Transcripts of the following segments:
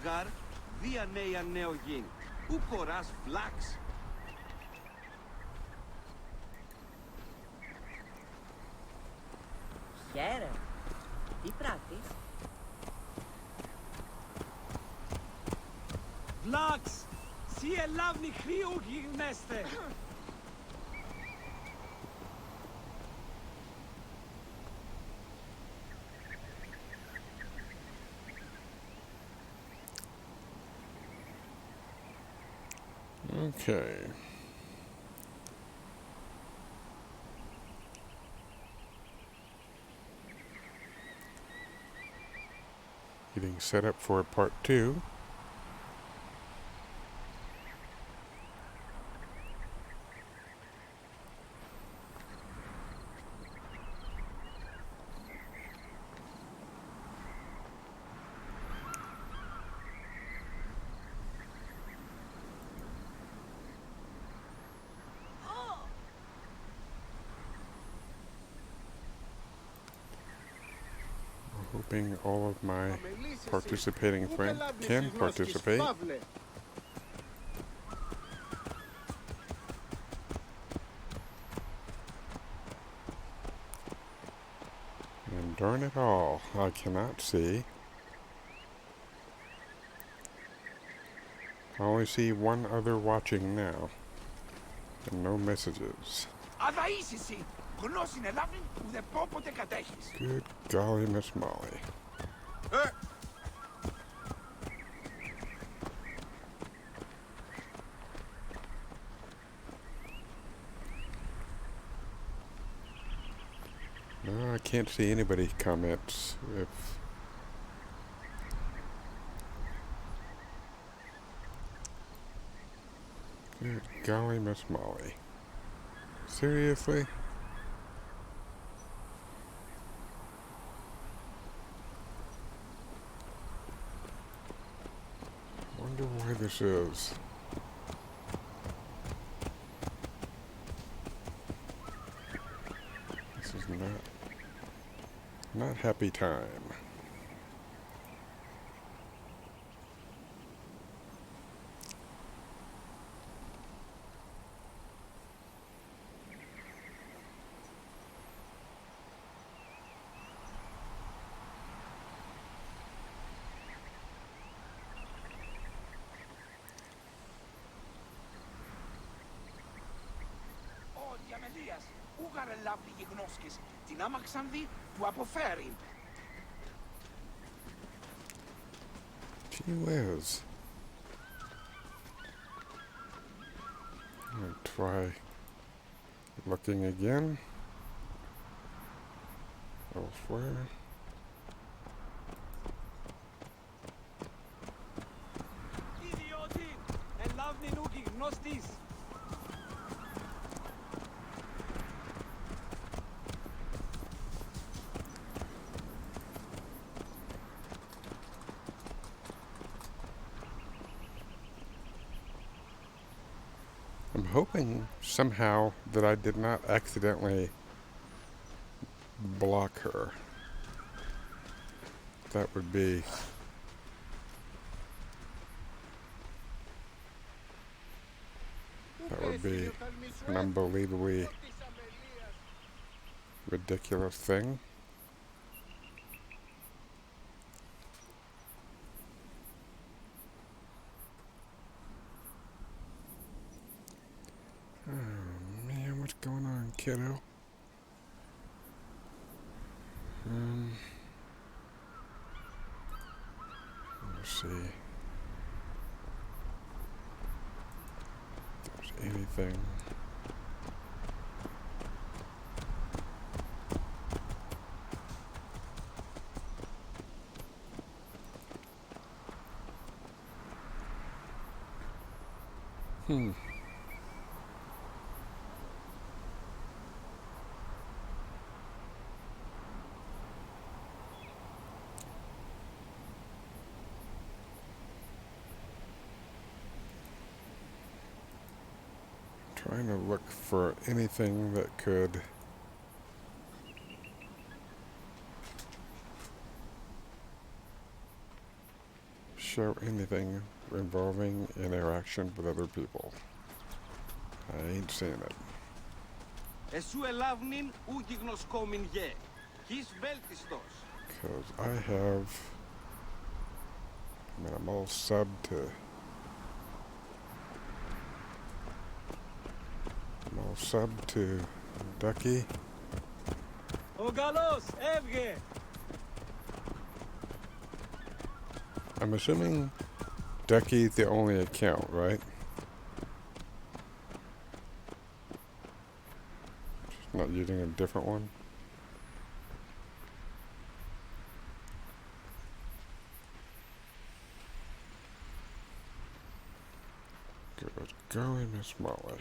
Ούγαρ, δια νέα νεογήν. Ου κοράς φλάξ. Χαίρε. Τι πράττεις? Βλάξ! Σι ελάβνη χρήου γιγνέστε! Okay. Getting set up for part 2. Hoping all of my participating friends can participate. And darn it all, I cannot see. I only see one other watching now, and no messages. Good golly, Miss Molly. No, I can't see anybody comments if... Good golly, Miss Molly. Seriously? Wonder why this is. This is not happy time. Ούγαρ ελάβνη γιγνώσκες. Την άμαξαν δι του αποφέρει. Gee whiz. I'm gonna try looking again elsewhere. Ιδιώτη, ελάβνη νου γιγνώστης. I'm hoping somehow that I did not accidentally block her. That would be an unbelievably ridiculous thing. Oh man, what's going on, kiddo? Let's see if there's anything. Trying to look for anything that could show anything involving interaction with other people. I ain't seeing it. Εσού ελάβνην ούκη γνωσκόμην γε. Χις βέλτιστος. Because I have... I mean, I'm all subbed to... I'm all subbed to Ducky. Ο καλός έβγε. I'm assuming Ducky's the only account, right? Just not using a different one. Good going, Miss Molly.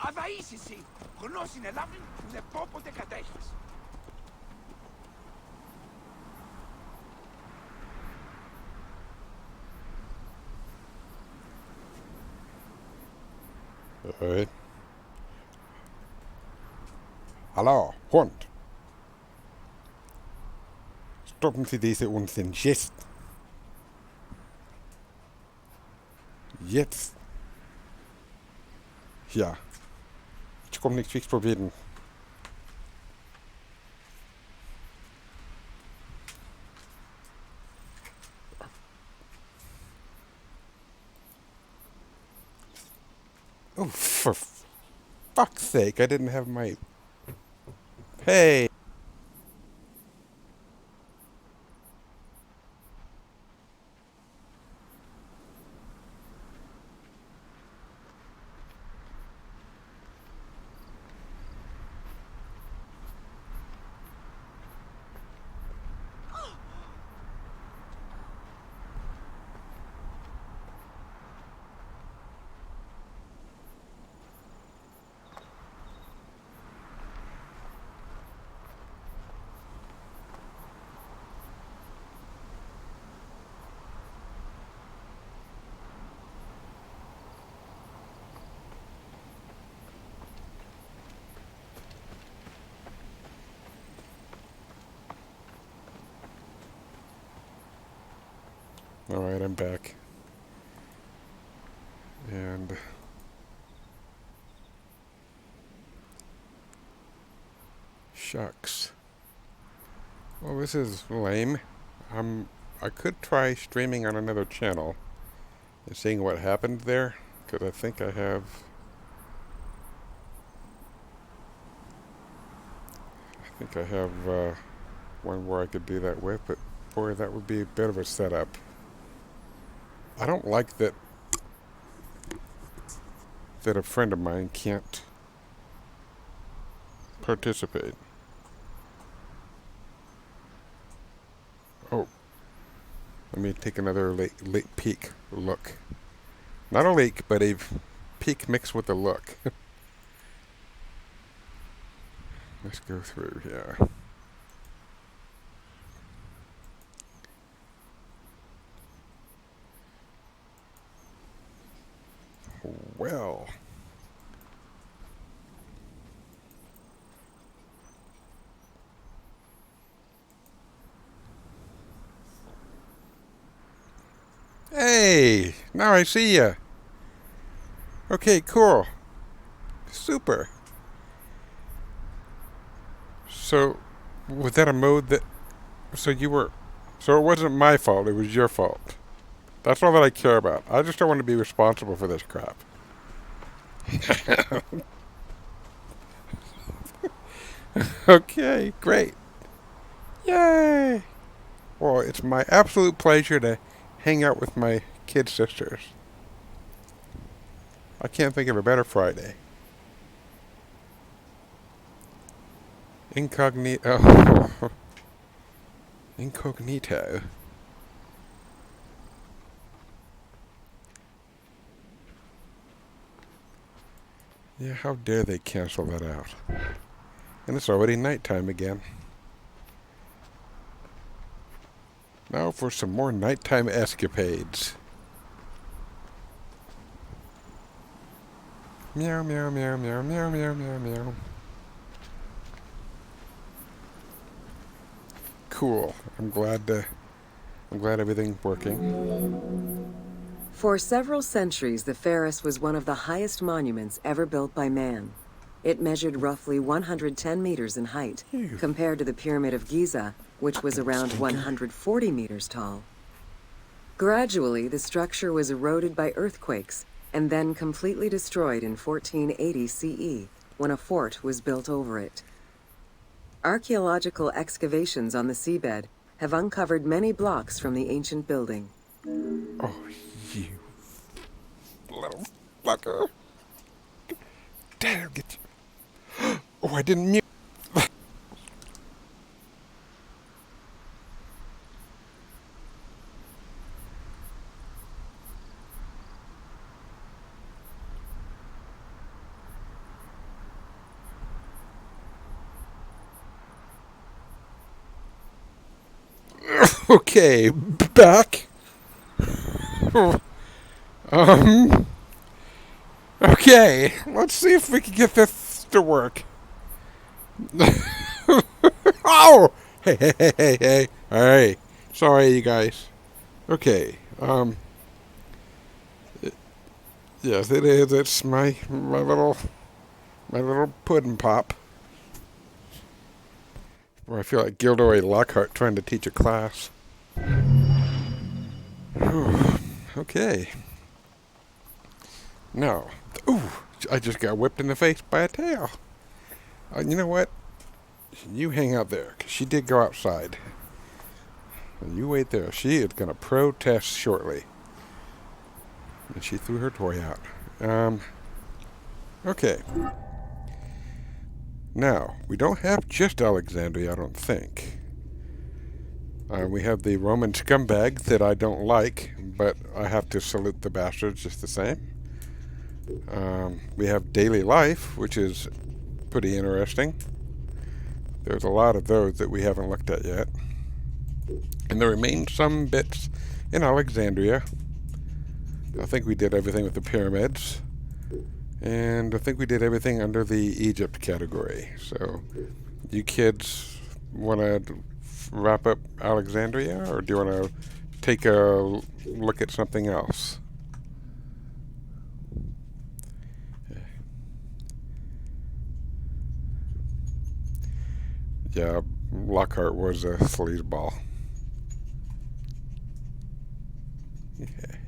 Αδαείς εσύ, γνώσιν ελάβνην που δε πόποτε κατέχεις. Alright. Hallo, Hund. Stoppen Sie diese Unsinn jetzt. Jetzt. Ja. Ich komme nichts probieren. Oh, for fuck's sake, I didn't have my... Hey! Alright, I'm back. And... shucks. Well, this is lame. I could try streaming on another channel and seeing what happened there, because I think I have... one where I could do that with, but boy, that would be a bit of a setup. I don't like that a friend of mine can't participate. Oh, let me take another late peek look. Not a leak, but a peek mixed with a look. Let's go through here. Well. Hey, now I see ya. Okay, cool. Super. So, was that a mode that... So it wasn't my fault, it was your fault. That's all that I care about. I just don't want to be responsible for this crap. Okay, great. Yay! Well, it's my absolute pleasure to hang out with my kid sisters. I can't think of a better Friday. Incognito. Incognito. Yeah, how dare they cancel that out? And it's already nighttime again. Now for some more nighttime escapades. Meow, meow, meow, meow, meow, meow, meow, meow. Cool. I'm glad everything's working. For several centuries, the Ferris was one of the highest monuments ever built by man. It measured roughly 110 meters in height, compared to the Pyramid of Giza, which was around 140 meters tall. Gradually, the structure was eroded by earthquakes, and then completely destroyed in 1480 CE, when a fort was built over it. Archaeological excavations on the seabed have uncovered many blocks from the ancient building. Oh, you little fucker. Damn, get you. Oh, I didn't mute. Okay, back. Okay, let's see if we can get this to work. Oh! Hey. Alright. Sorry, you guys. Okay, yes, it is. It's my little pudding pop. Where I feel like Gilderoy Lockhart trying to teach a class. Okay. Now, ooh, I just got whipped in the face by a tail. You know what? You hang out there, 'cause she did go outside. And you wait there. She is going to protest shortly. And she threw her toy out. Okay. Now, we don't have just Alexandria, I don't think. We have the Roman scumbags that I don't like, but I have to salute the bastards just the same. We have daily life, which is pretty interesting. There's a lot of those that we haven't looked at yet. And there remain some bits in Alexandria. I think we did everything with the pyramids. And I think we did everything under the Egypt category. So, you kids want to wrap up Alexandria, or do you want to take a look at something else? Yeah, Lockhart was a sleazeball. Okay.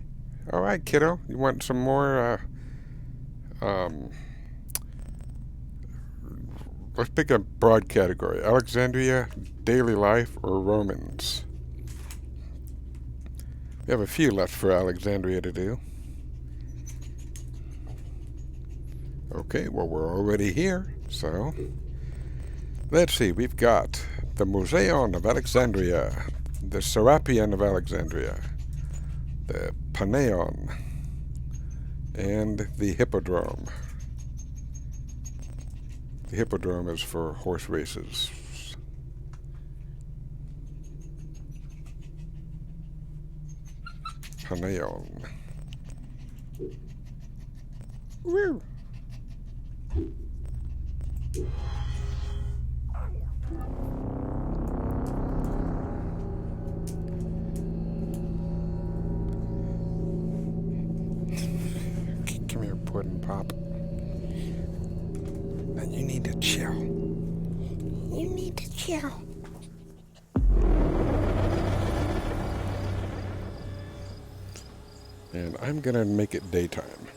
All right, kiddo. You want some more? Let's pick a broad category: Alexandria, daily life, or Romans. We have a few left for Alexandria to do. Okay, well, we're already here, so let's see. We've got the Museum of Alexandria, the Serapeum of Alexandria, the Paneon, and the Hippodrome. The Hippodrome is for horse races. Paneon. Woo! Come here, pudding pop. And you need to chill. You need to chill. And I'm gonna make it daytime.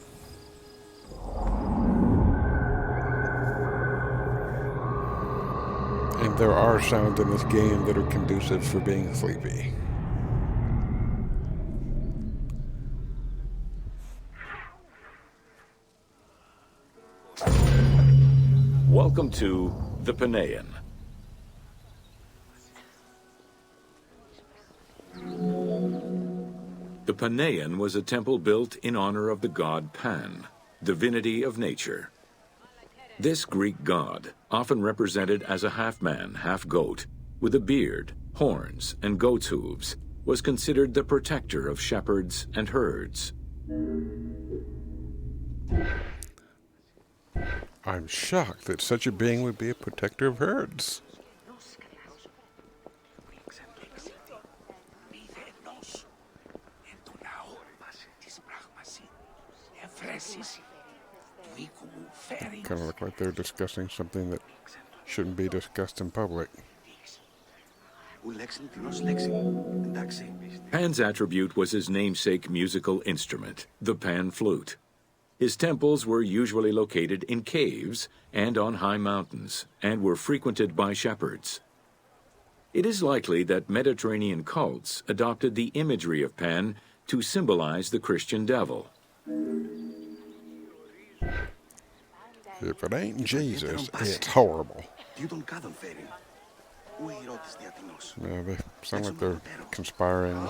And there are sounds in this game that are conducive for being sleepy. Welcome to the Paneon. The Paneon was a temple built in honor of the god Pan, divinity of nature. This Greek god, often represented as a half-man, half-goat, with a beard, horns, and goat's hooves, was considered the protector of shepherds and herds. I'm shocked that such a being would be a protector of herds. Kind of look like they're discussing something that shouldn't be discussed in public. Pan's attribute was his namesake musical instrument, the pan flute. His temples were usually located in caves and on high mountains, and were frequented by shepherds. It is likely that Mediterranean cults adopted the imagery of Pan to symbolize the Christian devil. If it ain't Jesus, it's horrible. Yeah, they sound like they're conspiring.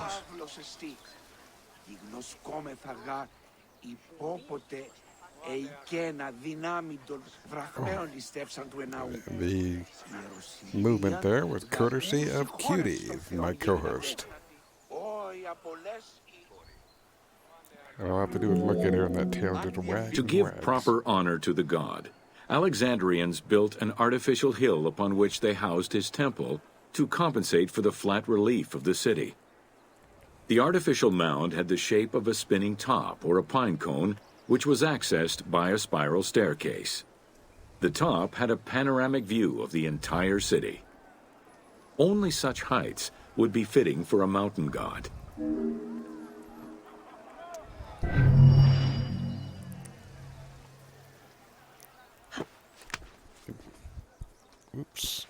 The movement there was courtesy of Cutie, my co-host. All I have to do is look at her and that tail just wags. To give proper honor to the god, Alexandrians built an artificial hill upon which they housed his temple to compensate for the flat relief of the city. The artificial mound had the shape of a spinning top or a pine cone, which was accessed by a spiral staircase. The top had a panoramic view of the entire city. Only such heights would be fitting for a mountain god. Oops.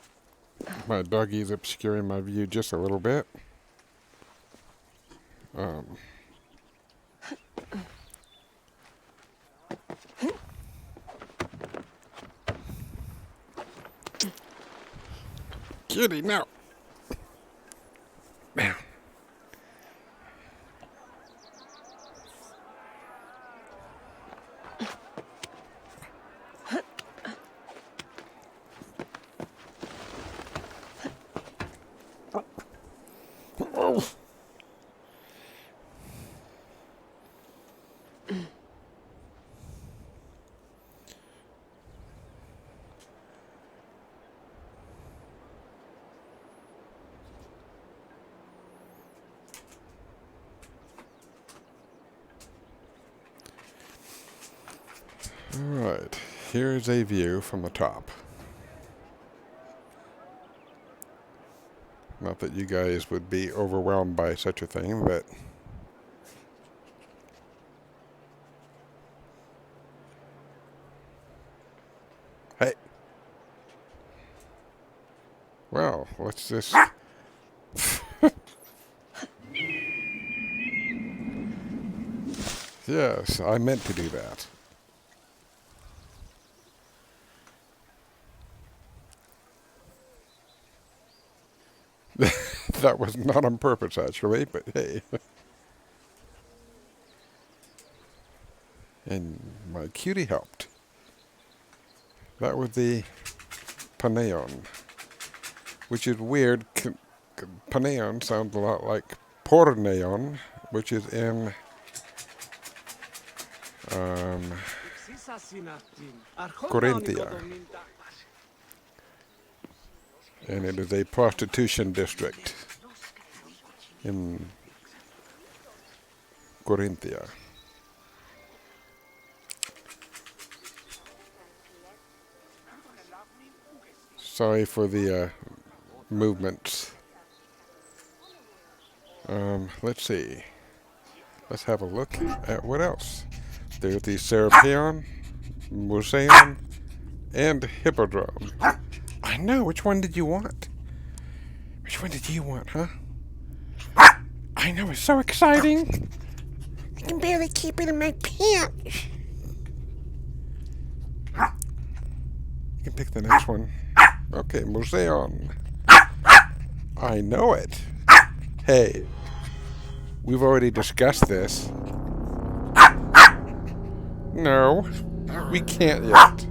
My doggy's obscuring my view just a little bit. Kitty, no. Now. Oh. Alright, here's a view from the top. Not that you guys would be overwhelmed by such a thing, but hey. Well, let's just Yes, I meant to do that. That was not on purpose, actually, but hey. And my cutie helped. That was the Paneon, which is weird. Paneon sounds a lot like Porneon, which is in Corinthia. And it is a prostitution district in Corinthia. Sorry for the movements. Let's see. Let's have a look at what else. There's the Serapeon, Museum, and Hippodrome. I know. Which one did you want? Which one did you want, huh? I know. It's so exciting. I can barely keep it in my pants. You can pick the next one. Okay, Museum. I know it. Hey, we've already discussed this. No, we can't yet.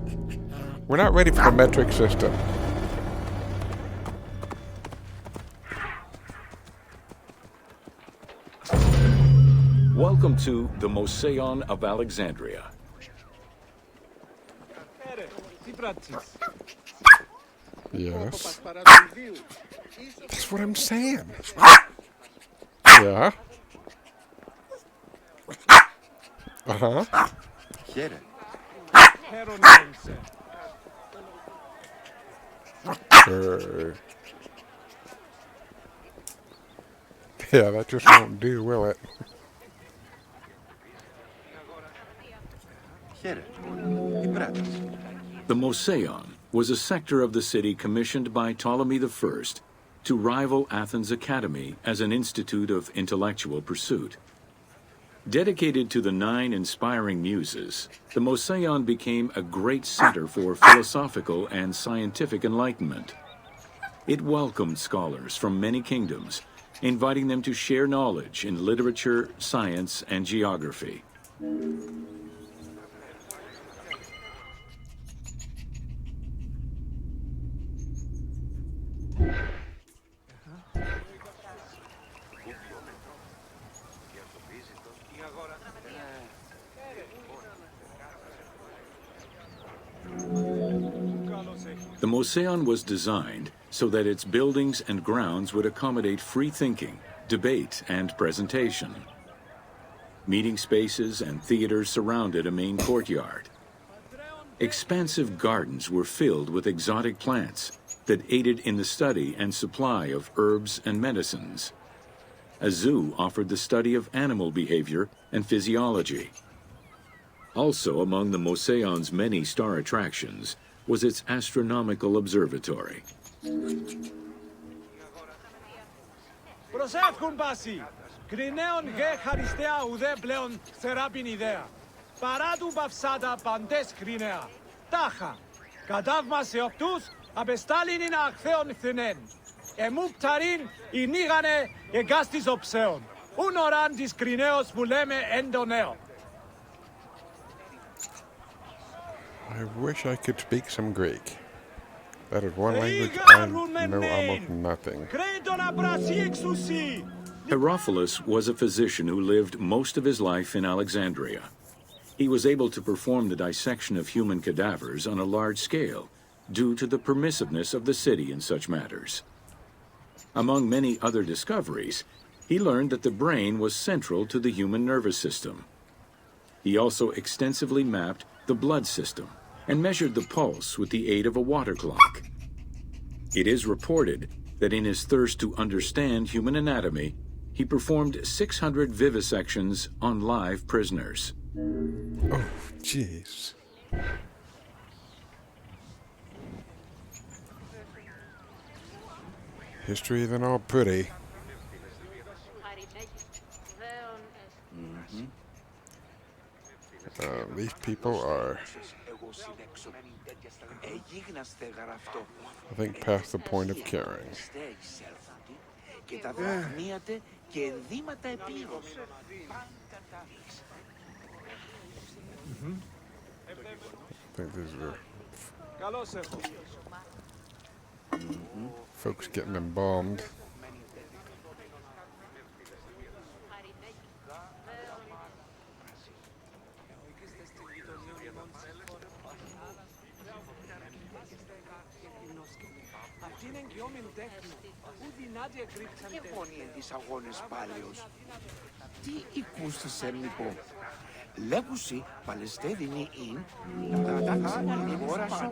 We're not ready for the metric system. Welcome to the Moseon of Alexandria. Ere, τι πράττεις? Yes. That's what I'm saying. Yeah. Uh-huh. Χαίρε. Χαίρον είσαι. Yeah, that just won't do, will it? Χαίρε. Τι πράττεις? The Moseon was a sector of the city commissioned by Ptolemy I to rival Athens' Academy as an institute of intellectual pursuit. Dedicated to the 9 inspiring muses, the Moseon became a great center for philosophical and scientific enlightenment. It welcomed scholars from many kingdoms, inviting them to share knowledge in literature, science, and geography. The Moseon was designed so that its buildings and grounds would accommodate free thinking, debate, and presentation. Meeting spaces and theaters surrounded a main courtyard. Expansive gardens were filled with exotic plants that aided in the study and supply of herbs and medicines. A zoo offered the study of animal behavior and physiology. Also among the Moseon's many star attractions was its astronomical observatory. Προσεύχουν πάση. Κρινέων γε χαριστέα ουδέ πλέον θεράπην ιδέα. Παρά του παυσάτα παντές κρινέα. Τάχα. Κατάβμα σε αυτούς απεστάλην είναι αχθέων θυνέν. Εμού πταρίν η νίγανε εγκάστης οψέων. Ούν οράν της κρινέως που λέμε εν το νέο. I wish I could speak some Greek. That is one language I know almost nothing. Herophilus was a physician who lived most of his life in Alexandria. He was able to perform the dissection of human cadavers on a large scale due to the permissiveness of the city in such matters. Among many other discoveries, he learned that the brain was central to the human nervous system. He also extensively mapped the blood system and measured the pulse with the aid of a water clock. It is reported that in his thirst to understand human anatomy, he performed 600 vivisections on live prisoners. Oh, jeez. History isn't all pretty. These people are, I think, past the point of caring. I think these are folks getting embalmed.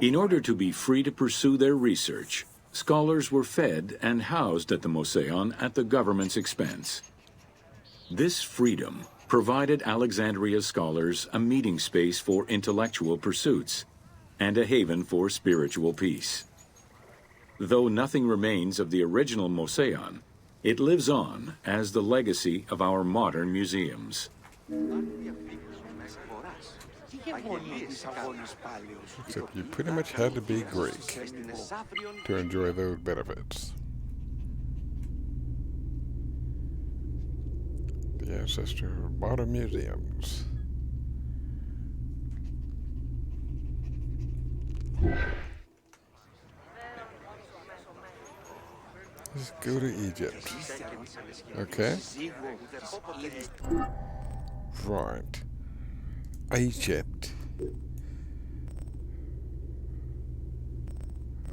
In order to be free to pursue their research, scholars were fed and housed at the Moseon at the government's expense. This freedom provided Alexandria's scholars a meeting space for intellectual pursuits and a haven for spiritual peace. Though nothing remains of the original Moseon, it lives on as the legacy of our modern museums. Except you pretty much had to be Greek to enjoy those benefits. The ancestor of modern museums. Let's go to Egypt. Okay. Right. Egypt.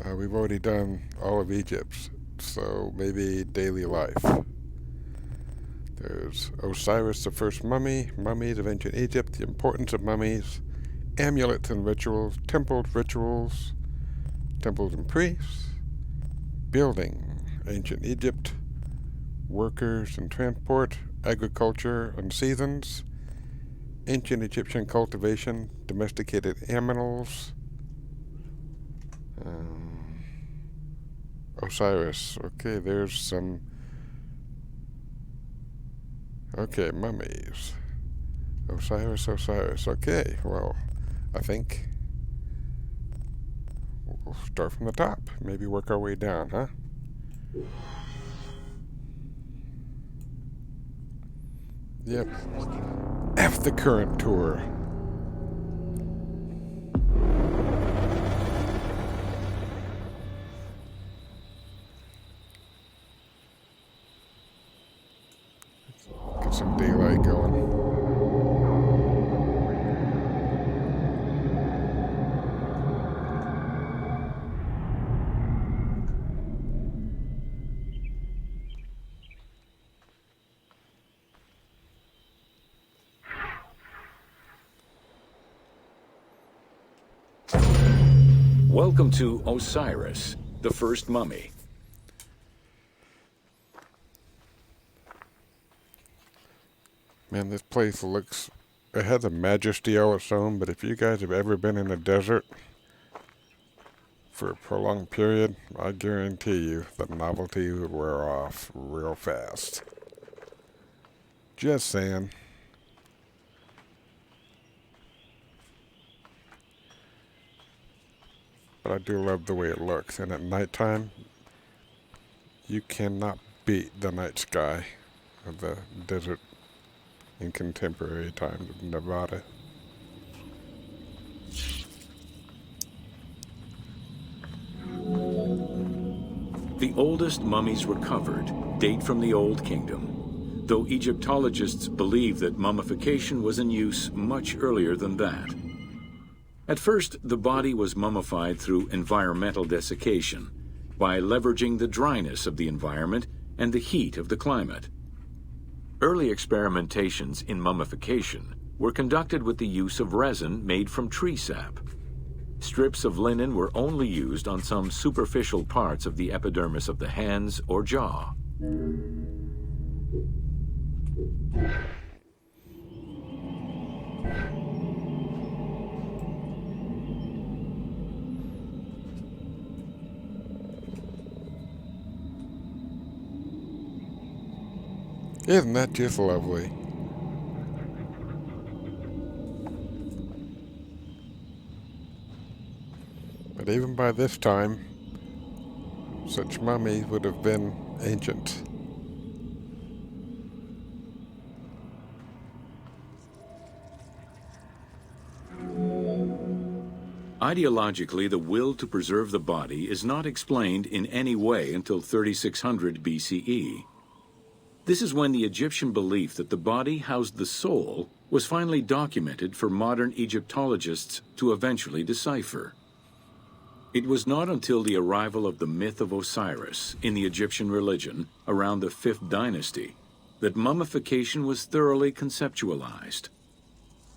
We've already done all of Egypt, so maybe daily life. There's Osiris, the first mummy, mummies of ancient Egypt, the importance of mummies, amulets and rituals, temples and priests, building, ancient Egypt, workers and transport, agriculture and seasons, ancient Egyptian cultivation, domesticated animals, Osiris. Okay, there's some. Okay, mummies. Osiris. Okay, well, I think we'll start from the top. Maybe work our way down, huh? Yep. F the current tour. Get some daylight going. Welcome to Osiris, the first mummy. Man, this place looks... It has a majesty all its own, but if you guys have ever been in a desert for a prolonged period, I guarantee you the novelty would wear off real fast. Just saying. But I do love the way it looks, and at nighttime, you cannot beat the night sky of the desert in contemporary times of Nevada. The oldest mummies recovered date from the Old Kingdom, though Egyptologists believe that mummification was in use much earlier than that. At first, the body was mummified through environmental desiccation, by leveraging the dryness of the environment and the heat of the climate. Early experimentations in mummification were conducted with the use of resin made from tree sap. Strips of linen were only used on some superficial parts of the epidermis of the hands or jaw. Isn't that just lovely? But even by this time, such mummies would have been ancient. Ideologically, the will to preserve the body is not explained in any way until 3600 BCE. This is when the Egyptian belief that the body housed the soul was finally documented for modern Egyptologists to eventually decipher. It was not until the arrival of the myth of Osiris in the Egyptian religion around the 5th dynasty that mummification was thoroughly conceptualized.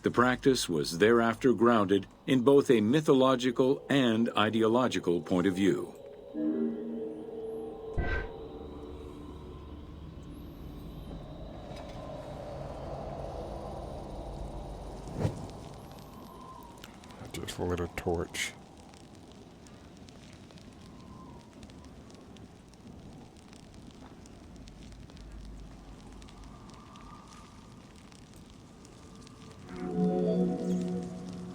The practice was thereafter grounded in both a mythological and ideological point of view. Just lit a torch.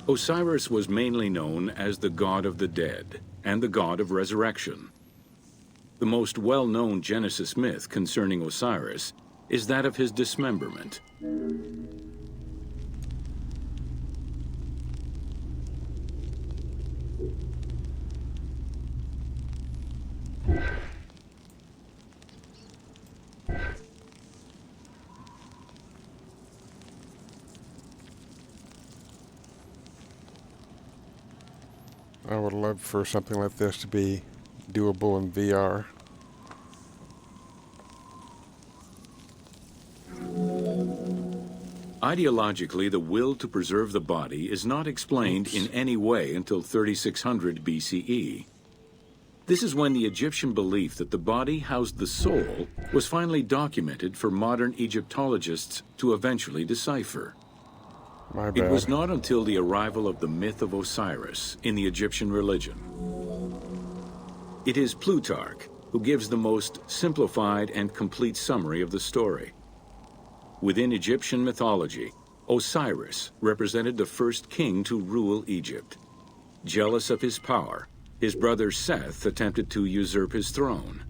Osiris was mainly known as the god of the dead and the god of resurrection. The most well-known Genesis myth concerning Osiris is that of his dismemberment. I would love for something like this to be doable in VR. Ideologically, the will to preserve the body is not explained in any way until 3600 BCE. This is when the Egyptian belief that the body housed the soul was finally documented for modern Egyptologists to eventually decipher. My It was bad. not until the arrival of the myth of Osiris in the Egyptian religion. It is Plutarch who gives the most simplified and complete summary of the story. Within Egyptian mythology, Osiris represented the first king to rule Egypt. Jealous of his power, his brother Seth attempted to usurp his throne.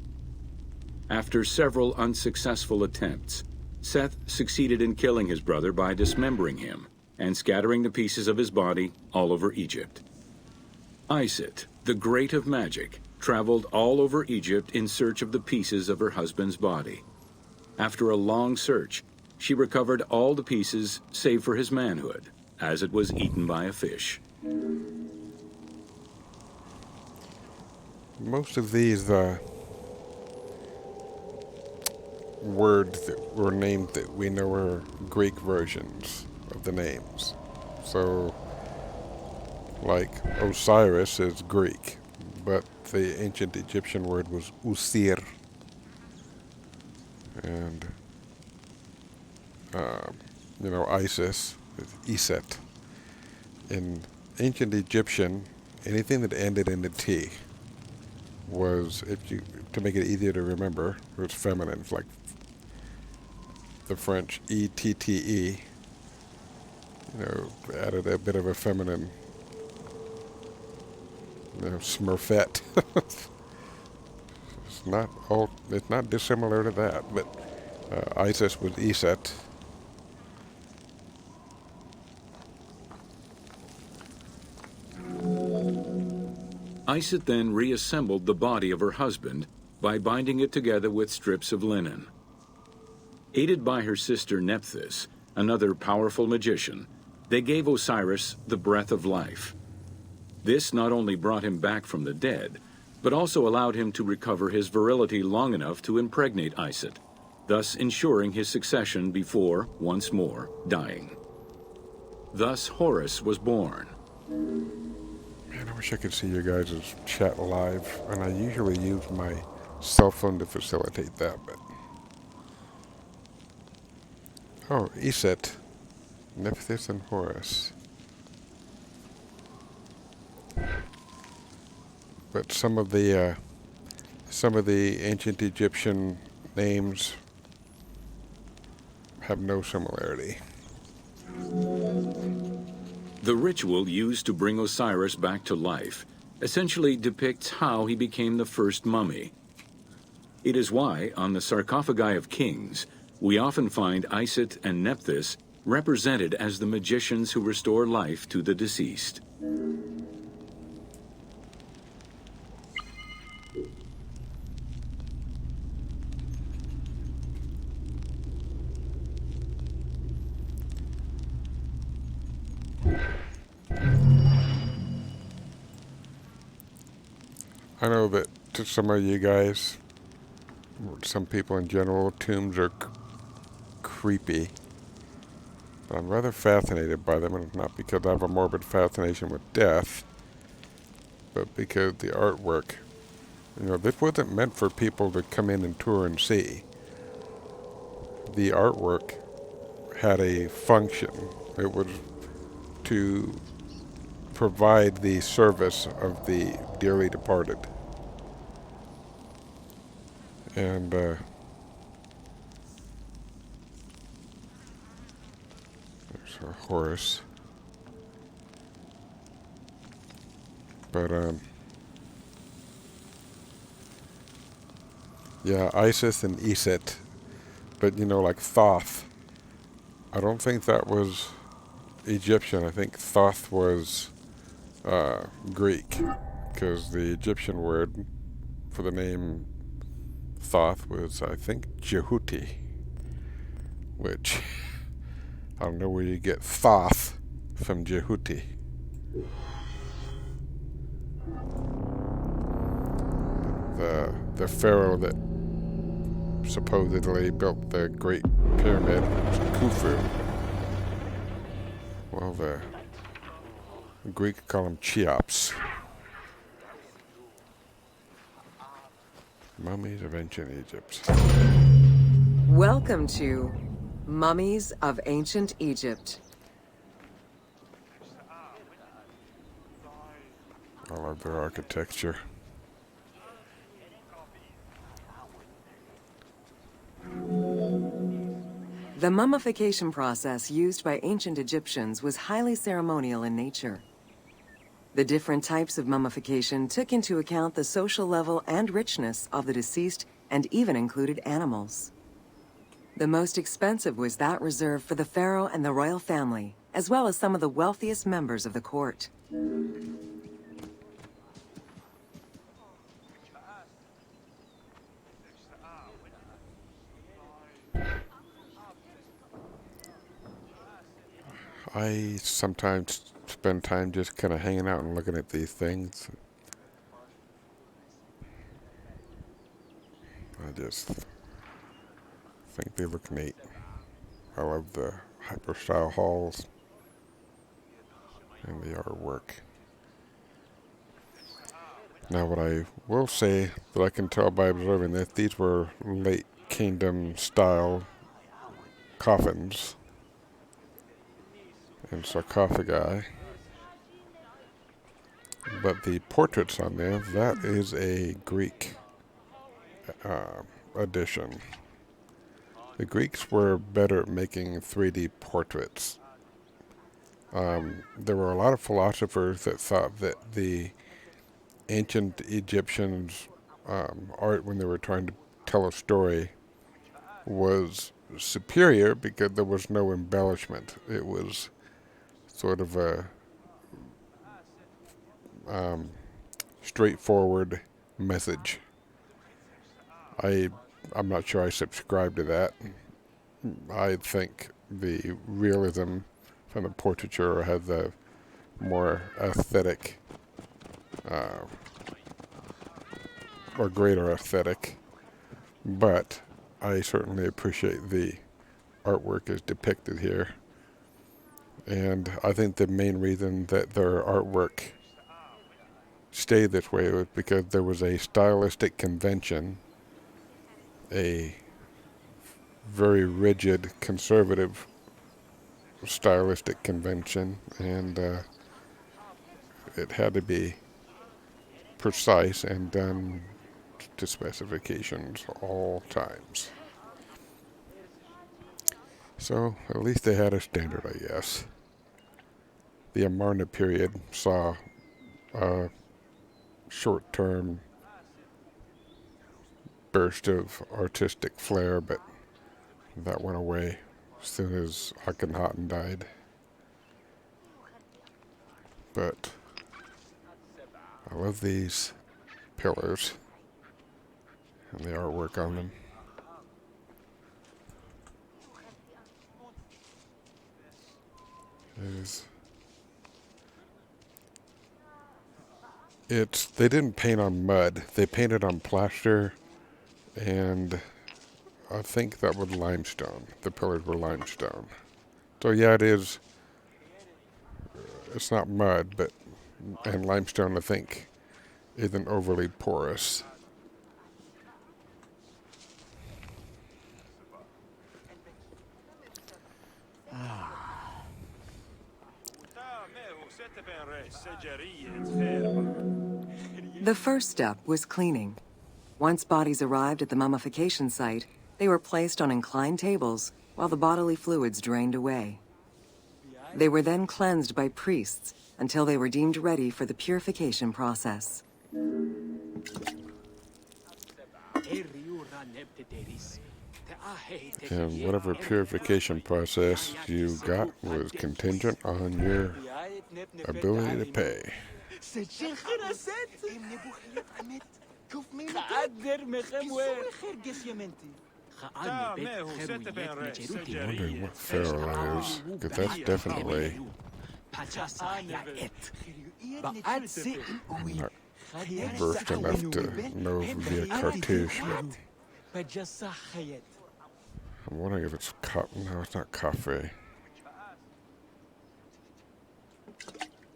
After several unsuccessful attempts, Seth succeeded in killing his brother by dismembering him and scattering the pieces of his body all over Egypt. Isis, the great of magic, traveled all over Egypt in search of the pieces of her husband's body. After a long search, she recovered all the pieces save for his manhood, as it was eaten by a fish. Most of these words that were named that we know are Greek versions of the names. So, like Osiris is Greek, but the ancient Egyptian word was Usir. And, Isis is Iset. In ancient Egyptian, anything that ended in a T was, to make it easier to remember, it was feminine. It's like the French E-T-T-E, added a bit of a feminine, smurfette. It's not dissimilar to that, but Isis was Iset. Isis then reassembled the body of her husband by binding it together with strips of linen. Aided by her sister Nephthys, another powerful magician, they gave Osiris the breath of life. This not only brought him back from the dead, but also allowed him to recover his virility long enough to impregnate Isis, thus ensuring his succession before, once more, dying. Thus Horus was born. Man, I wish I could see you guys' chat live, and I usually use my cell phone to facilitate that, but... Oh, Iset, Nephthys, and Horus. But some of the ancient Egyptian names have no similarity. The ritual used to bring Osiris back to life essentially depicts how he became the first mummy. It is why, on the sarcophagi of kings, we often find Isis and Nephthys represented as the magicians who restore life to the deceased. I know that to some of you guys, some people in general, tombs are creepy. But I'm rather fascinated by them, and not because I have a morbid fascination with death, but because the artwork, this wasn't meant for people to come in and tour and see. The artwork had a function. It was to provide the service of the dearly departed. And there's our Horus. But yeah, Isis and Iset. But like Thoth, I don't think that was Egyptian. I think Thoth was Greek, because the Egyptian word for the name Thoth was, I think, Jehuti, which I don't know where you get Thoth from Jehuti. the pharaoh that supposedly built the Great Pyramid, Khufu. Well, the Greek call them Cheops. Mummies of ancient Egypt. Welcome to Mummies of Ancient Egypt. I love their architecture. The mummification process used by ancient Egyptians was highly ceremonial in nature. The different types of mummification took into account the social level and richness of the deceased and even included animals. The most expensive was that reserved for the pharaoh and the royal family, as well as some of the wealthiest members of the court. I sometimes spend time just kind of hanging out and looking at these things. I just think they look neat. I love the hyper-style halls and the artwork. Now, what I will say that I can tell by observing that these were late kingdom style coffins and sarcophagi. But the portraits on there, that is a Greek addition. The Greeks were better at making 3D portraits. There were a lot of philosophers that thought that the ancient Egyptians' art, when they were trying to tell a story, was superior because there was no embellishment. It was sort of a straightforward message. I'm not sure I subscribe to that. I think the realism from the portraiture had the more aesthetic or greater aesthetic, but I certainly appreciate the artwork as depicted here. And I think the main reason that their artwork stayed this way was because there was a stylistic convention, a very rigid, conservative stylistic convention, and it had to be precise and done to specifications all times. So at least they had a standard, I guess. The Amarna period saw a short-term burst of artistic flair, but that went away as soon as Akhenaten died. But I love these pillars and the artwork on them. They didn't paint on mud. They painted on plaster, and I think that was limestone. The pillars were limestone. So yeah, it's not mud, and limestone, I think, isn't overly porous. The first step was cleaning. Once bodies arrived at the mummification site, they were placed on inclined tables while the bodily fluids drained away. They were then cleansed by priests until they were deemed ready for the purification process. And whatever purification process you got was contingent on your ability to pay. Wondering what pharaoh that is, because that's definitely versed enough to know via cartouche. I'm wondering if it's no, it's not coffee.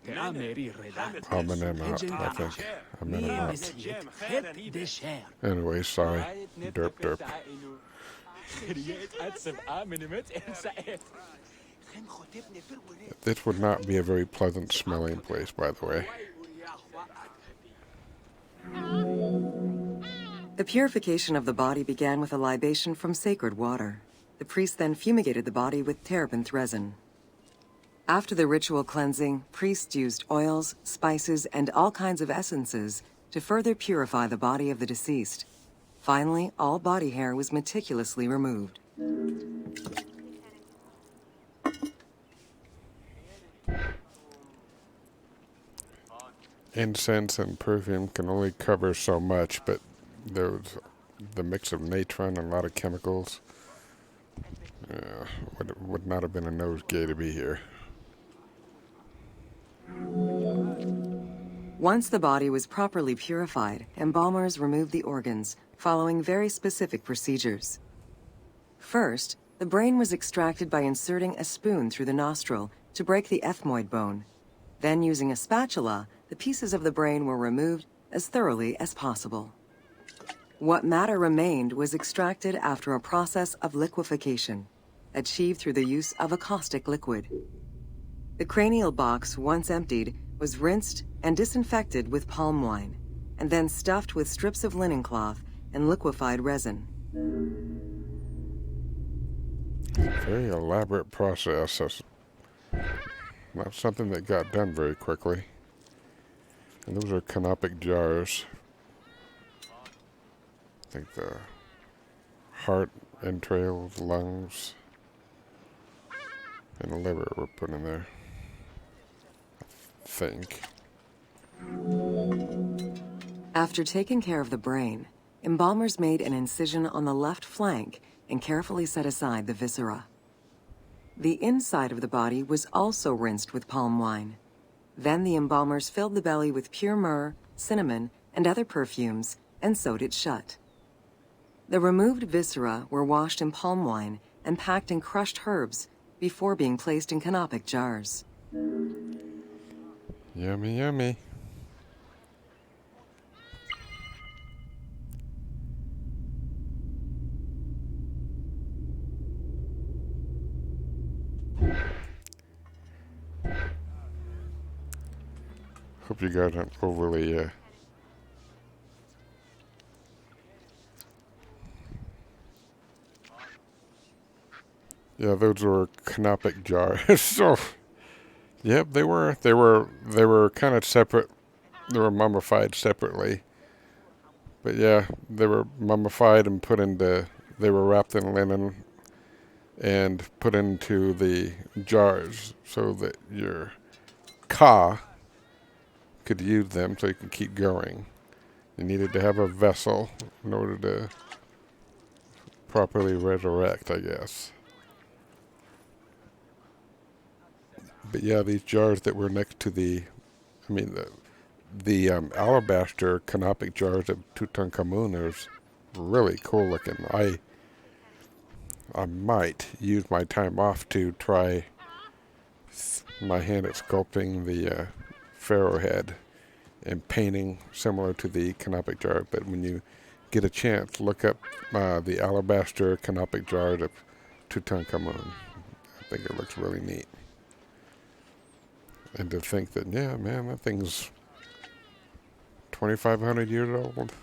Amenemhat, I think. Amenemhat. Anyway, sorry. Derp derp. This would not be a very pleasant smelling place, by the way. The purification of the body began with a libation from sacred water. The priest then fumigated the body with terebinth resin. After the ritual cleansing, priests used oils, spices, and all kinds of essences to further purify the body of the deceased. Finally, all body hair was meticulously removed. Incense and perfume can only cover so much, but there's the mix of natron and a lot of chemicals. Would not have been a nosegay to be here. Once the body was properly purified, embalmers removed the organs, following very specific procedures. First, the brain was extracted by inserting a spoon through the nostril to break the ethmoid bone. Then, using a spatula, the pieces of the brain were removed as thoroughly as possible. What matter remained was extracted after a process of liquefaction, achieved through the use of a caustic liquid. The cranial box, once emptied, was rinsed and disinfected with palm wine, and then stuffed with strips of linen cloth and liquefied resin. Very elaborate process. That's not something that got done very quickly. And those are canopic jars. I think the heart, entrails, lungs, and the liver were put in there. I think. After taking care of the brain, embalmers made an incision on the left flank and carefully set aside the viscera. The inside of the body was also rinsed with palm wine. Then the embalmers filled the belly with pure myrrh, cinnamon, and other perfumes and sewed it shut. The removed viscera were washed in palm wine and packed in crushed herbs before being placed in canopic jars. Yummy, yummy. Hope you guys aren't overly yeah, those were canopic jars. So, yep, they were kind of separate. They were mummified separately. But yeah, they were mummified and they were wrapped in linen and put into the jars so that your ka could use them so you could keep going. You needed to have a vessel in order to properly resurrect, I guess. But yeah, these jars that were next to the alabaster canopic jars of Tutankhamun is really cool looking. I might use my time off to try my hand at sculpting the pharaoh head and painting similar to the canopic jar. But when you get a chance, look up the alabaster canopic jar of Tutankhamun. I think it looks really neat. And to think that, yeah, man, that thing's 2,500 years old.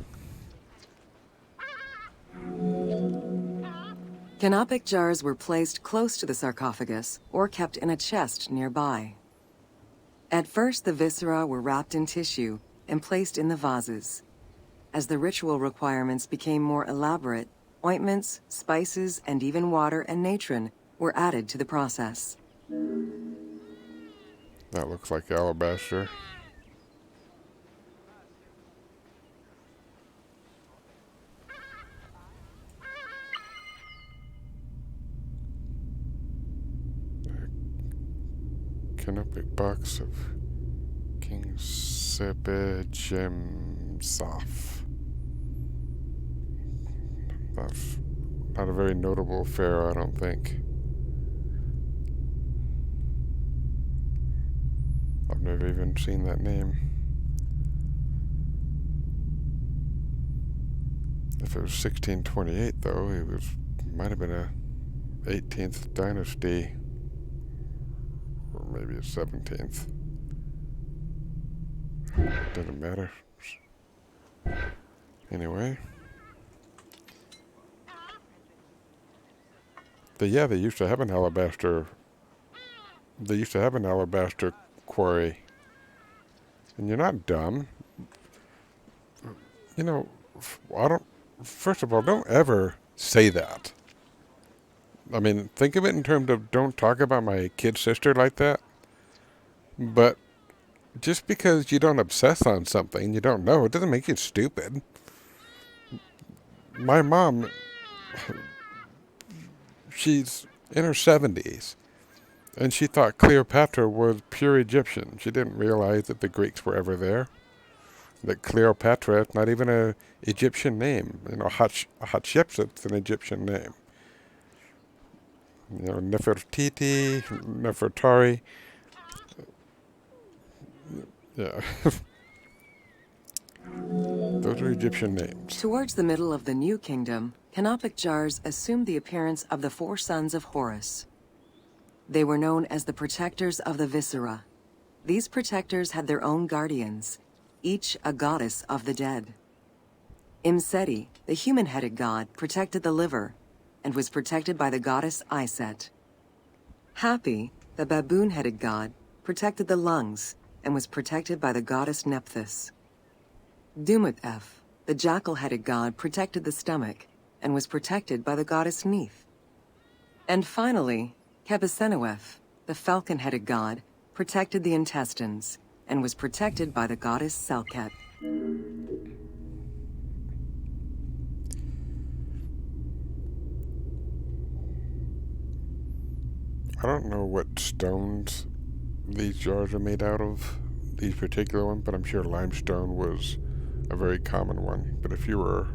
Canopic jars were placed close to the sarcophagus or kept in a chest nearby. At first, the viscera were wrapped in tissue and placed in the vases. As the ritual requirements became more elaborate, ointments, spices, and even water and natron were added to the process. That looks like alabaster. A canopic box of King Sebejemsaf. That's not a very notable pharaoh, I don't think. I've never even seen that name. If it was 1628, though, he might have been a 18th dynasty, or maybe a 17th. Doesn't matter. Anyway. They used to have an alabaster. They used to have an alabaster quarry. And you're not dumb. You know, first of all, don't ever say that. I mean, think of it in terms of don't talk about my kid sister like that. But just because you don't obsess on something you don't know, it doesn't make you stupid. My mom, she's in her 70s, and she thought Cleopatra was pure Egyptian. She didn't realize that the Greeks were ever there. That Cleopatra is not even an Egyptian name. You know, Hatshepsut's an Egyptian name. You know, Nefertiti, Nefertari. Yeah. Those are Egyptian names. Towards the middle of the New Kingdom, canopic jars assumed the appearance of the 4 sons of Horus. They were known as the protectors of the viscera. These protectors had their own guardians, each a goddess of the dead. Imseti, the human-headed god, protected the liver and was protected by the goddess Iset. Hapi, the baboon-headed god, protected the lungs and was protected by the goddess Nephthys. Dumut-Ef, the jackal-headed god, protected the stomach and was protected by the goddess Neith. And finally, Kebesenuef, the falcon-headed god, protected the intestines and was protected by the goddess Selket. I don't know what stones these jars are made out of, these particular ones, but I'm sure limestone was a very common one. But if you were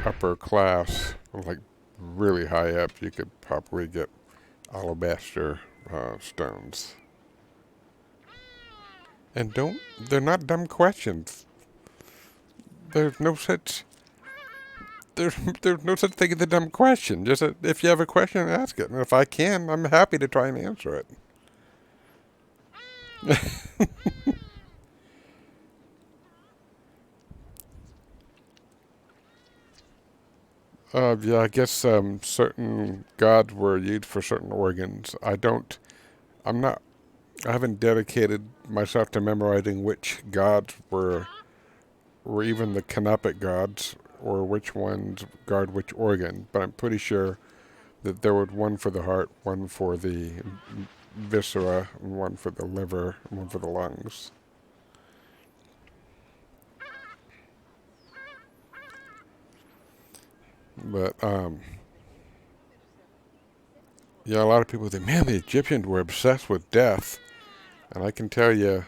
upper class, like really high up, you could probably get alabaster stones. And they're not dumb questions. There's no such thing as a dumb question. Just if you have a question, ask it. And if I can, I'm happy to try and answer it. Yeah, I guess certain gods were used for certain organs. I haven't dedicated myself to memorizing which gods were even the canopic gods, or which ones guard which organ, but I'm pretty sure that there was one for the heart, one for the viscera, and one for the liver, and one for the lungs. But, yeah, a lot of people think, man, the Egyptians were obsessed with death. And I can tell you,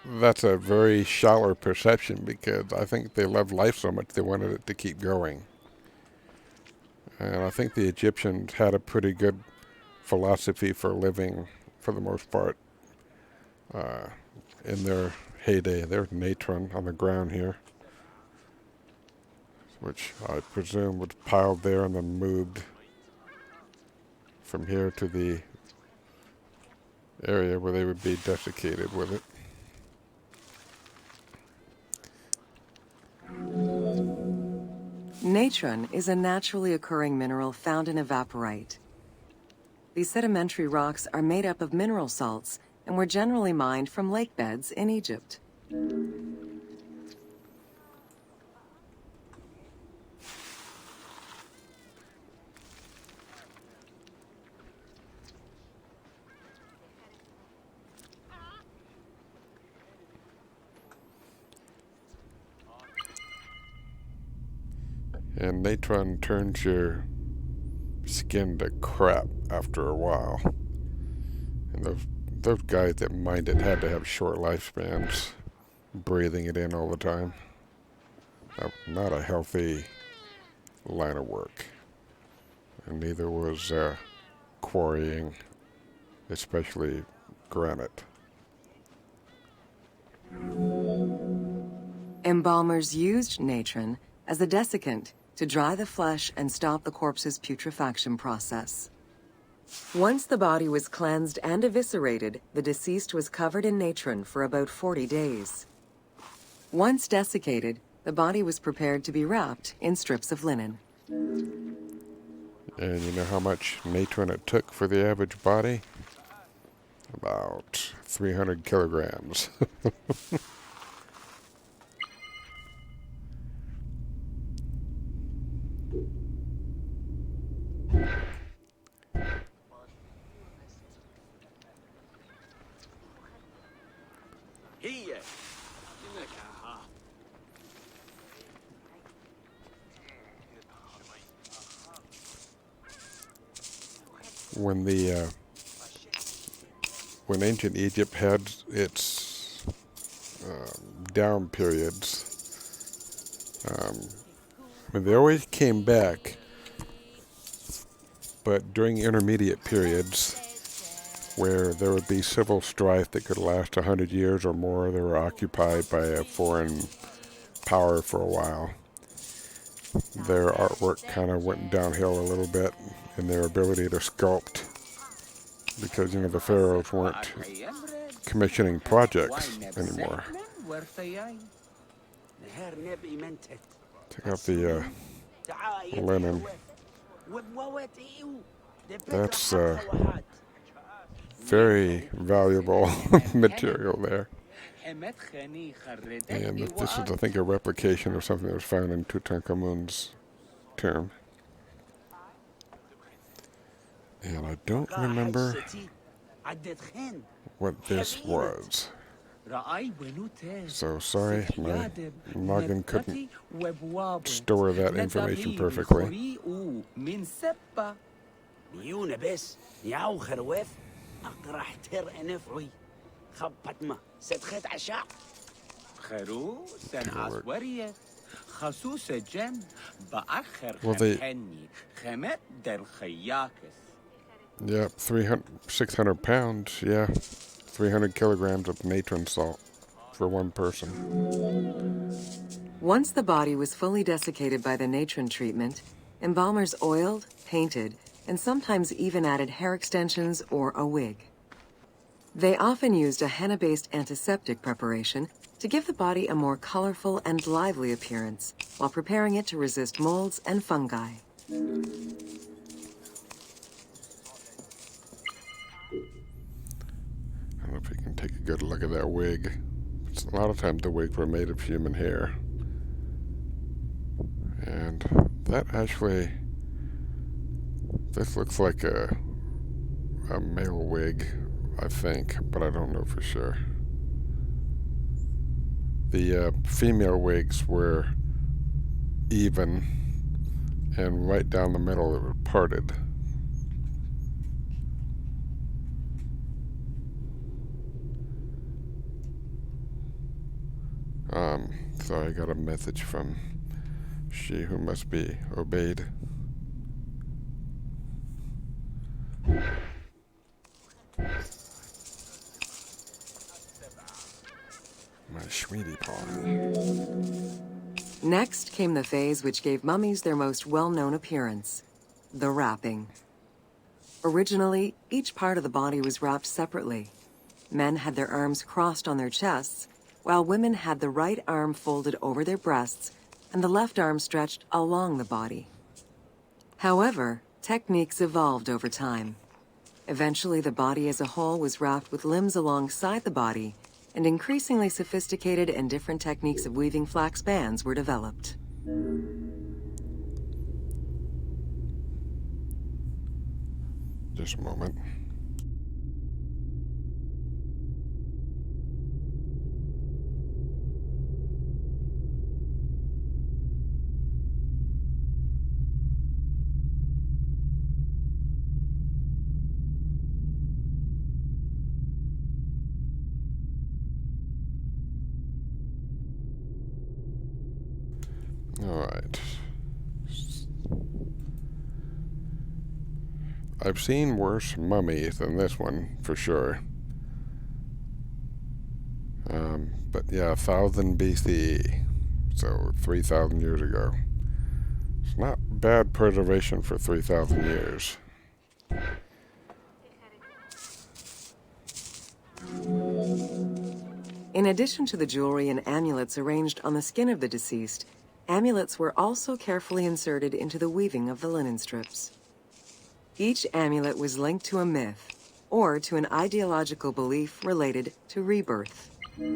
that's a very shallow perception, because I think they loved life so much they wanted it to keep going. And I think the Egyptians had a pretty good philosophy for living, for the most part, in their heyday. There's natron on the ground here, which I presume was piled there and then moved from here to the area where they would be desiccated with it. Natron is a naturally occurring mineral found in evaporite. These sedimentary rocks are made up of mineral salts and were generally mined from lake beds in Egypt. And natron turns your skin to crap after a while. And those guys that mined it had to have short lifespans. breathing it in all the time. Not a healthy line of work. And neither was quarrying, especially granite. Embalmers used natron as a desiccant to dry the flesh and stop the corpse's putrefaction process. Once the body was cleansed and eviscerated, the deceased was covered in natron for about 40 days. Once desiccated, the body was prepared to be wrapped in strips of linen. And you know how much natron it took for the average body? About 300 kilograms. Here. When ancient Egypt had its down periods, they always came back, but during intermediate periods where there would be civil strife that could last 100 years or more, they were occupied by a foreign power for a while. Their artwork kind of went downhill a little bit in their ability to sculpt, because the pharaohs weren't commissioning projects anymore. Check out the linen. That's very valuable material there. And this is, I think, a replication of something that was found in Tutankhamun's tomb. And I don't remember what this was. So sorry, my noggin couldn't store that information perfectly. Well, yeah, 600 pounds, yeah. 300 kilograms of natron salt for one person. Once the body was fully desiccated by the natron treatment, embalmers oiled, painted, and sometimes even added hair extensions or a wig. They often used a henna-based antiseptic preparation to give the body a more colorful and lively appearance while preparing it to resist molds and fungi. I don't know if you can take a good look at that wig. A lot of times the wigs were made of human hair. And that actually, this looks like a male wig, I think, but I don't know for sure. The female wigs were even, and right down the middle it was parted. So I got a message from she who must be obeyed. My sweetie pie. Next came the phase which gave mummies their most well-known appearance, the wrapping. Originally, each part of the body was wrapped separately. Men had their arms crossed on their chests, while women had the right arm folded over their breasts and the left arm stretched along the body. However, techniques evolved over time. Eventually, the body as a whole was wrapped with limbs alongside the body, and increasingly sophisticated and different techniques of weaving flax bands were developed. Just a moment. Alright. I've seen worse mummies than this one, for sure. But yeah, 1000 BC, so 3,000 years ago. It's not bad preservation for 3,000 years. In addition to the jewelry and amulets arranged on the skin of the deceased, amulets were also carefully inserted into the weaving of the linen strips. Each amulet was linked to a myth or to an ideological belief related to rebirth. Have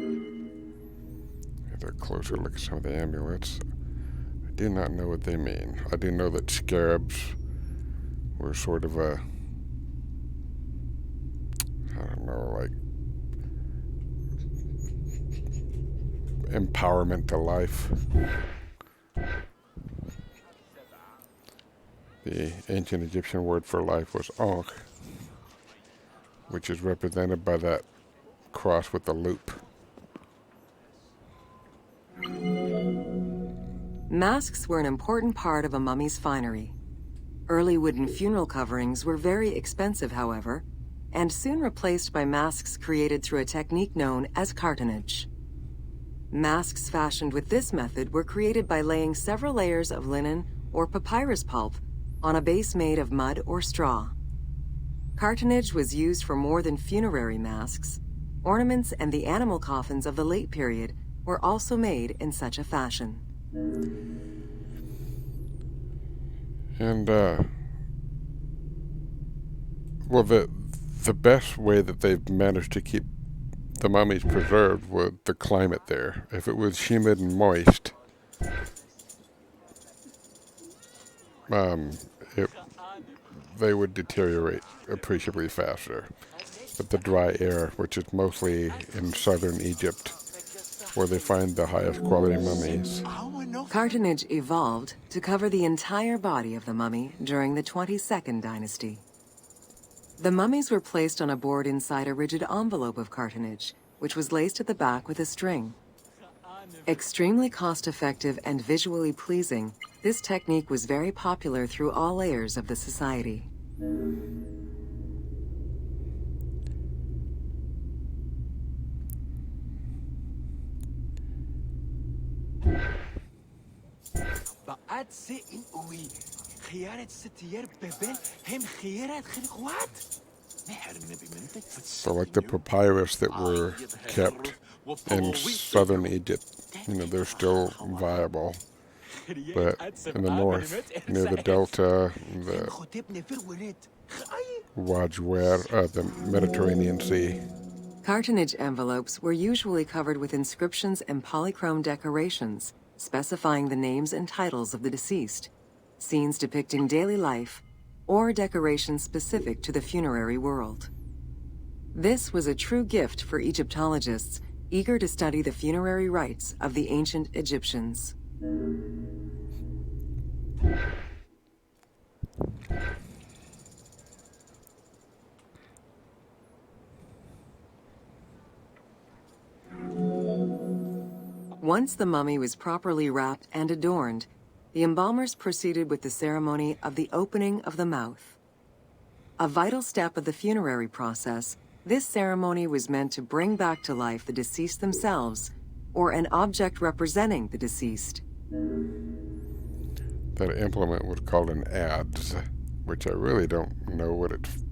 a closer look at some of the amulets. I do not know what they mean. I do know that scarabs were sort of a, I don't know, like empowerment to life. The ancient Egyptian word for life was Ankh, which is represented by that cross with the loop. Masks were an important part of a mummy's finery. Early wooden funeral coverings were very expensive, however, and soon replaced by masks created through a technique known as cartonnage. Masks fashioned with this method were created by laying several layers of linen or papyrus pulp on a base made of mud or straw. Cartonnage was used for more than funerary masks. Ornaments and the animal coffins of the late period were also made in such a fashion. And, well, the best way that they've managed to keep the mummies preserved was the climate there. If it was humid and moist, they would deteriorate appreciably faster. But the dry air, which is mostly in southern Egypt, where they find the highest quality mummies. Cartonnage evolved to cover the entire body of the mummy during the 22nd dynasty. The mummies were placed on a board inside a rigid envelope of cartonnage, which was laced at the back with a string. Extremely cost-effective and visually pleasing, this technique was very popular through all layers of the society. So like the papyrus that were kept in southern Egypt, they're still viable. But in the north, near the delta, the Wajwer, the Mediterranean Sea. Cartonnage envelopes were usually covered with inscriptions and polychrome decorations, specifying the names and titles of the deceased, scenes depicting daily life, or decorations specific to the funerary world. This was a true gift for Egyptologists eager to study the funerary rites of the ancient Egyptians. Once the mummy was properly wrapped and adorned, the embalmers proceeded with the ceremony of the opening of the mouth. A vital step of the funerary process, this ceremony was meant to bring back to life the deceased themselves or an object representing the deceased. That implement was called an adze, which I really don't know what it's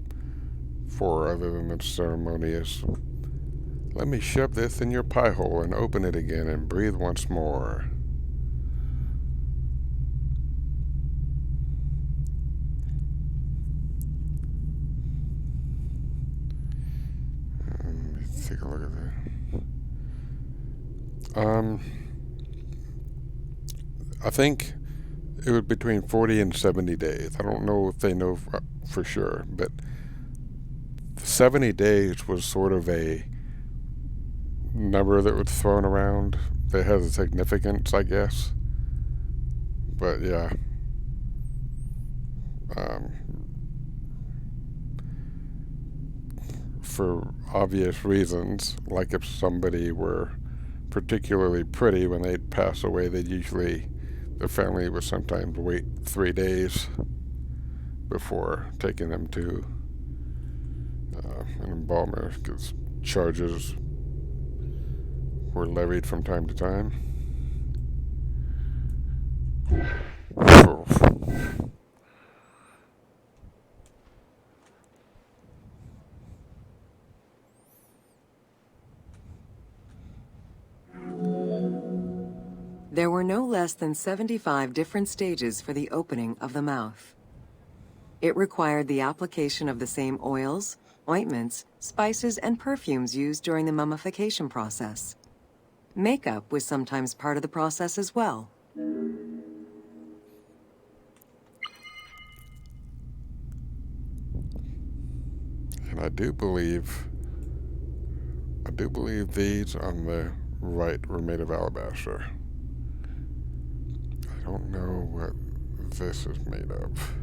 for other than the ceremony is, let me shove this in your pie hole and open it again and breathe once more. Let's take a look at that. I think it was between 40 and 70 days. I don't know if they know for sure, but 70 days was sort of a number that was thrown around that has a significance, I guess. But yeah. For obvious reasons, like if somebody were particularly pretty when they'd pass away, they'd usually the family would sometimes wait 3 days before taking them to an embalmer because charges were levied from time to time. There were no less than 75 different stages for the opening of the mouth. It required the application of the same oils, ointments, spices, and perfumes used during the mummification process. Makeup was sometimes part of the process as well. And I do believe these on the right were made of alabaster. I don't know what this is made of.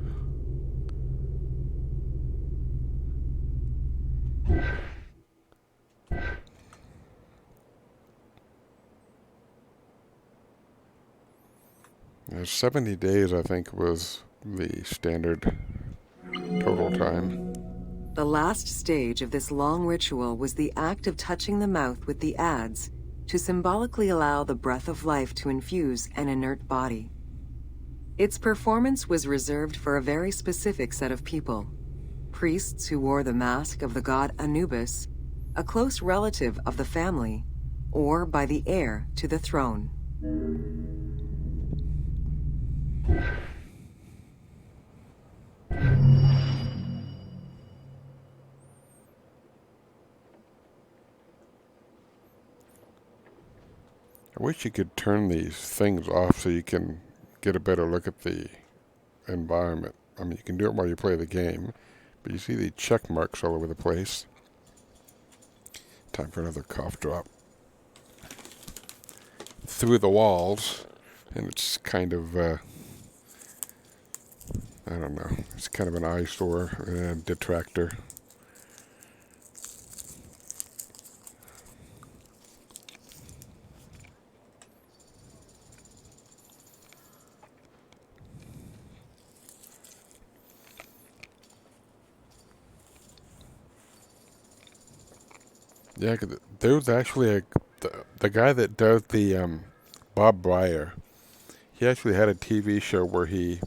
Now, 70 days, I think, was the standard total time. The last stage of this long ritual was the act of touching the mouth with the adze to symbolically allow the breath of life to infuse an inert body. Its performance was reserved for a very specific set of people: priests who wore the mask of the god Anubis, a close relative of the family, or by the heir to the throne. I wish you could turn these things off so you can get a better look at the environment. I mean, you can do it while you play the game, but you see the check marks all over the place. Time for another cough drop. Through the walls, and it's kind of, I don't know, it's kind of an eyesore and a detractor. Yeah, 'cause there was actually the guy that does the Bob Breyer. He actually had a TV show where he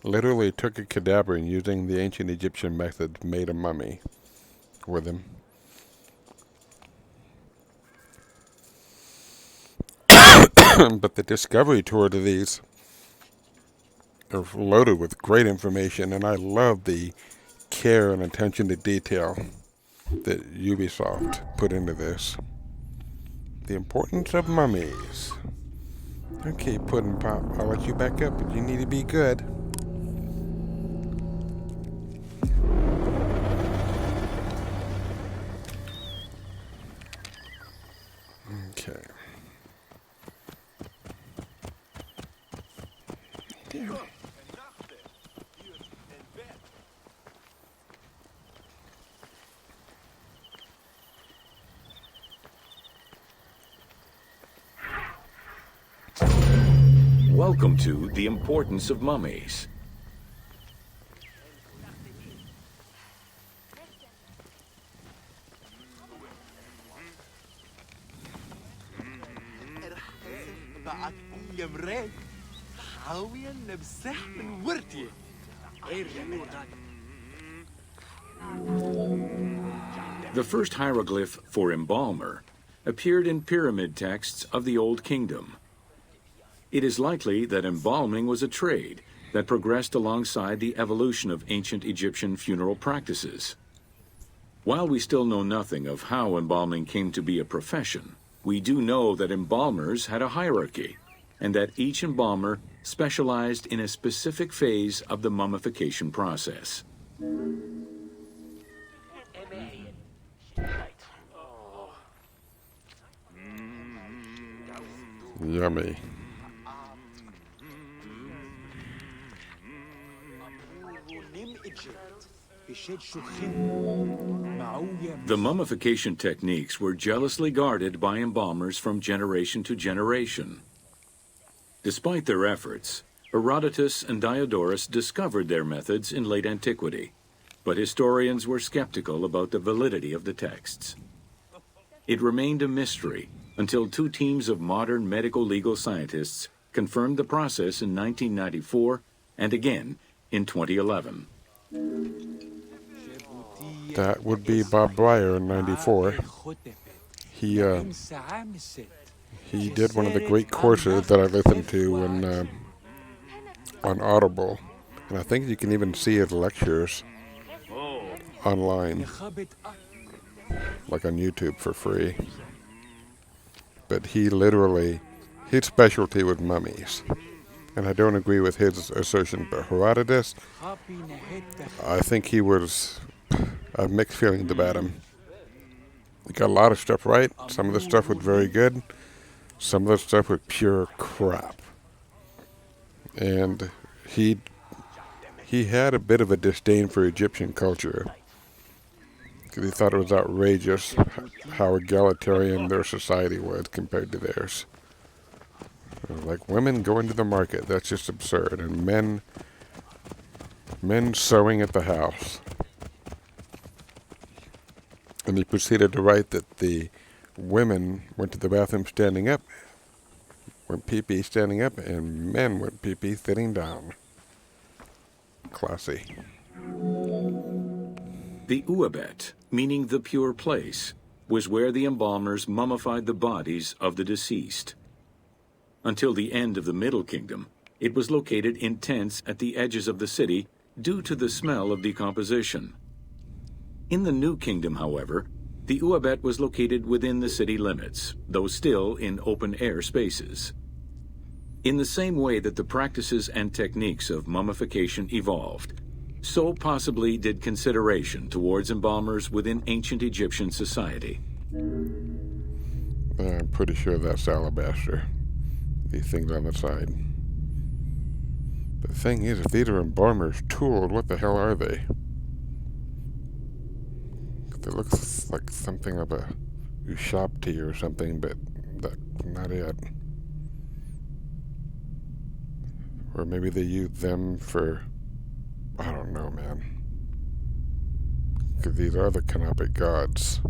literally took a cadaver and using the ancient Egyptian methods made a mummy with him. But the Discovery Tour to these are loaded with great information, and I love the care and attention to detail that Ubisoft put into this. The importance of mummies. Okay, Puddin' Pop, I'll let you back up, but you need to be good. Okay. Damn. Welcome to The Importance of Mummies. The first hieroglyph for embalmer appeared in pyramid texts of the Old Kingdom. It is likely that embalming was a trade that progressed alongside the evolution of ancient Egyptian funeral practices. While we still know nothing of how embalming came to be a profession, we do know that embalmers had a hierarchy, and that each embalmer specialized in a specific phase of the mummification process. Yummy. The mummification techniques were jealously guarded by embalmers from generation to generation. Despite their efforts, Herodotus and Diodorus discovered their methods in late antiquity, but historians were skeptical about the validity of the texts. It remained a mystery until two teams of modern medical legal scientists confirmed the process in 1994 and again in 2011. That would be Bob Breyer in '94. He did one of the great courses that I listened to on Audible, and I think you can even see his lectures online, like on YouTube for free. But he literally, his specialty was mummies. And I don't agree with his assertion, but Herodotus, I think he was, I have mixed feelings about him. He got a lot of stuff right. Some of the stuff was very good. Some of the stuff was pure crap. And he had a bit of a disdain for Egyptian culture, because he thought it was outrageous how egalitarian their society was compared to theirs. Like women going to the market, that's just absurd. And men sewing at the house. And he proceeded to write that the women went to the bathroom standing up, went pee-pee standing up, and men went pee-pee sitting down. Classy. The Uabet, meaning the pure place, was where the embalmers mummified the bodies of the deceased. Until the end of the Middle Kingdom, it was located in tents at the edges of the city due to the smell of decomposition. In the New Kingdom, however, the Uabet was located within the city limits, though still in open-air spaces. In the same way that the practices and techniques of mummification evolved, so possibly did consideration towards embalmers within ancient Egyptian society. I'm pretty sure that's alabaster. These things on the side. But the thing is, if these are embalmers tooled, what the hell are they? It looks like something of a Ushabti or something, but that's not it. Or maybe they use them for, I don't know, man. Because these are the canopic gods.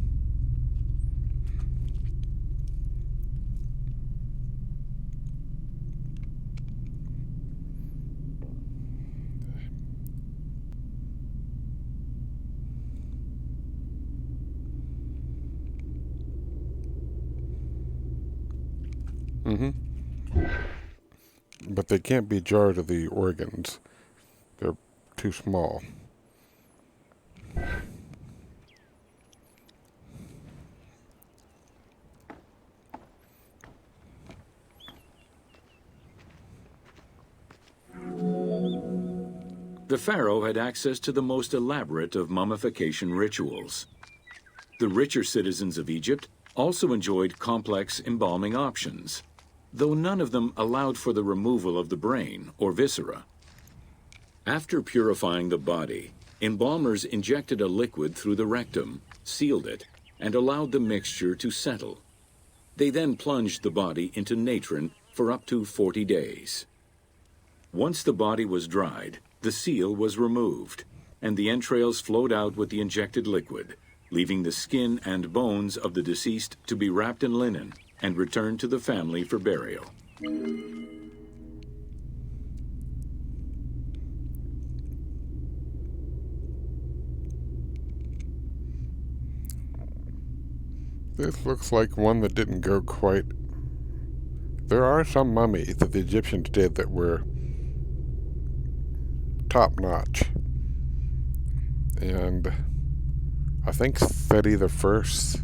But they can't be jars of the organs. They're too small. The pharaoh had access to the most elaborate of mummification rituals. The richer citizens of Egypt also enjoyed complex embalming options, though none of them allowed for the removal of the brain or viscera. After purifying the body, embalmers injected a liquid through the rectum, sealed it, and allowed the mixture to settle. They then plunged the body into natron for up to 40 days. Once the body was dried, the seal was removed, and the entrails flowed out with the injected liquid, leaving the skin and bones of the deceased to be wrapped in linen and returned to the family for burial. This looks like one that didn't go quite... There are some mummies that the Egyptians did that were top-notch. And I think Seti the First,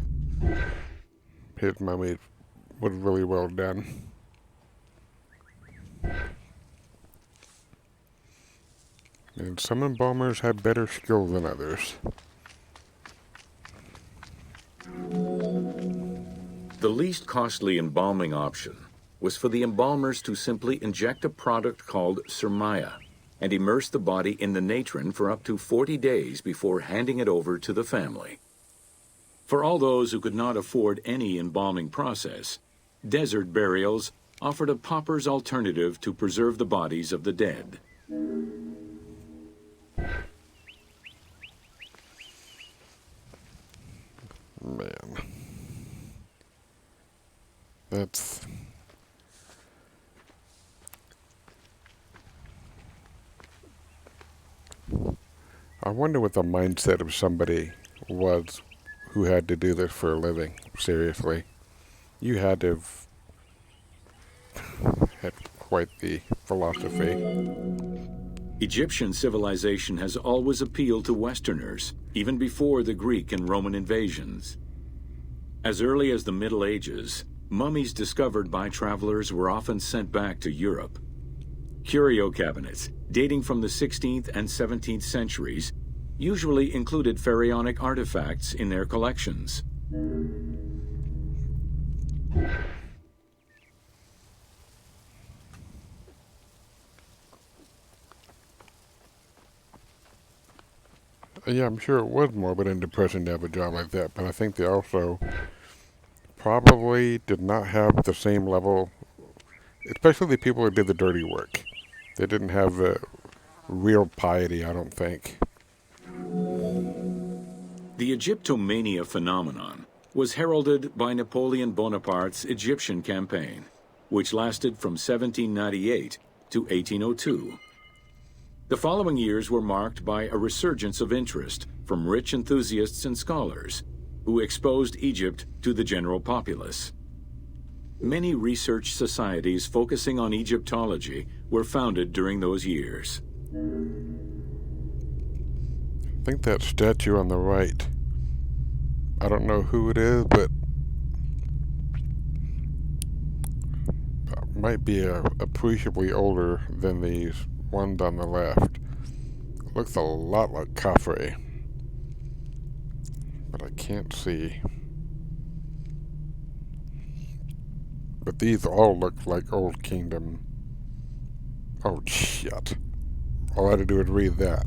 his mummy was really well done. And some embalmers had better skill than others. The least costly embalming option was for the embalmers to simply inject a product called surmaya and immerse the body in the natron for up to 40 days before handing it over to the family. For all those who could not afford any embalming process, desert burials offered a pauper's alternative to preserve the bodies of the dead. Man. That's... I wonder what the mindset of somebody was who had to do this for a living. Seriously. You had to have had quite the philosophy. Egyptian civilization has always appealed to Westerners, even before the Greek and Roman invasions. As early as the Middle Ages, mummies discovered by travelers were often sent back to Europe. Curio cabinets, dating from the 16th and 17th centuries, usually included pharaonic artifacts in their collections. Yeah, I'm sure it was morbid and depressing to have a job like that, but I think they also probably did not have the same level, especially the people who did the dirty work. They didn't have the real piety, I don't think. The Egyptomania phenomenon was heralded by Napoleon Bonaparte's Egyptian campaign, which lasted from 1798 to 1802. The following years were marked by a resurgence of interest from rich enthusiasts and scholars who exposed Egypt to the general populace. Many research societies focusing on Egyptology were founded during those years. I think that statue on the right, I don't know who it is, but might be appreciably older than these ones on the left. Looks a lot like Effery, but I can't see. But these all look like Old Kingdom. Oh, shit. All I had to do was read that.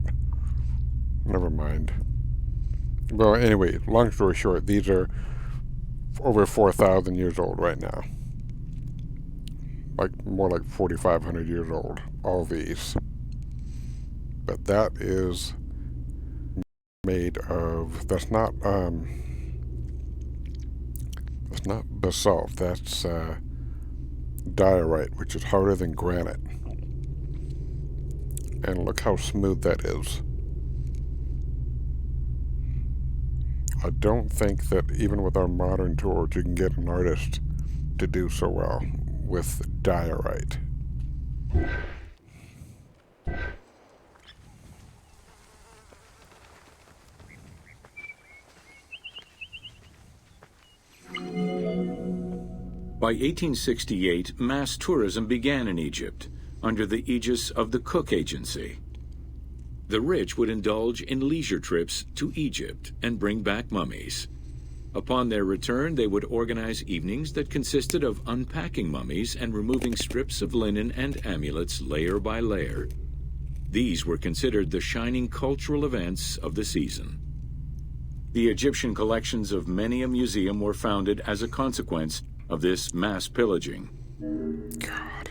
Never mind. Well, anyway, long story short, these are over 4,000 years old right now. Like, more like 4,500 years old, all these. But that is made of, that's not basalt, that's diorite, which is harder than granite. And look how smooth that is. I don't think that even with our modern tools you can get an artist to do so well with diorite. By 1868, mass tourism began in Egypt under the aegis of the Cook Agency. The rich would indulge in leisure trips to Egypt and bring back mummies. Upon their return, they would organize evenings that consisted of unpacking mummies and removing strips of linen and amulets layer by layer. These were considered the shining cultural events of the season. The Egyptian collections of many a museum were founded as a consequence of this mass pillaging. God.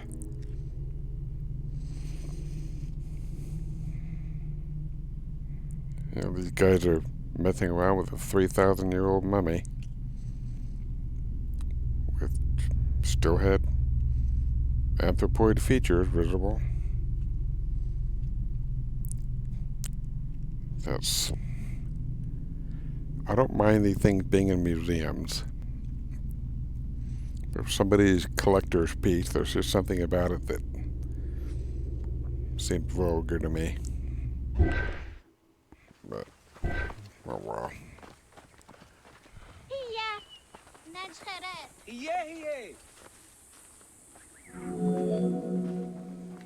You know, these guys are messing around with a 3,000-year-old mummy. With still had anthropoid features visible. That's... I don't mind these things being in museums. But if somebody's collector's piece, there's just something about it that seems vulgar to me. But, oh well.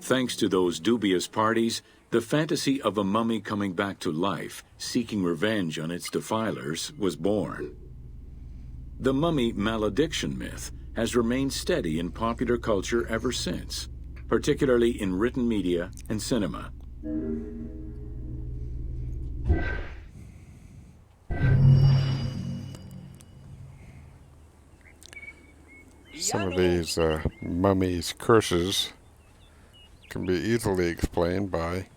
Thanks to those dubious parties, the fantasy of a mummy coming back to life, seeking revenge on its defilers, was born. The mummy malediction myth has remained steady in popular culture ever since, particularly in written media and cinema. Some of these mummies' curses can be easily explained by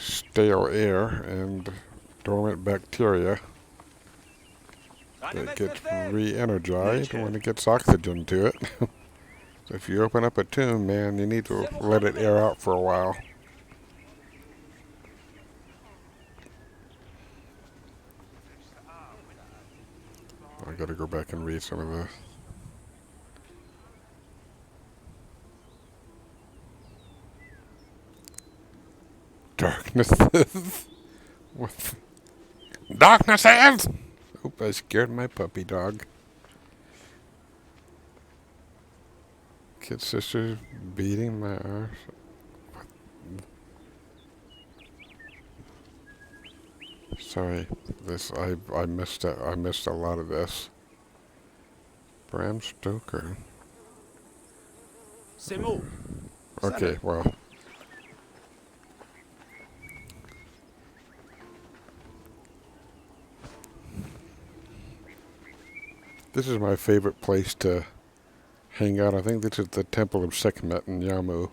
stale air and dormant bacteria that gets re-energized when it gets oxygen to it. So if you open up a tomb, man, you need to let it air out for a while. I gotta go back and read some of this. Darkness is. What? Darkness is! Oop, I scared my puppy dog. Kid sister's beating my arse. Sorry, this I missed a lot of this. Bram Stoker. Okay, well. This is my favorite place to hang out. I think this is the Temple of Sekhmet in Yamu.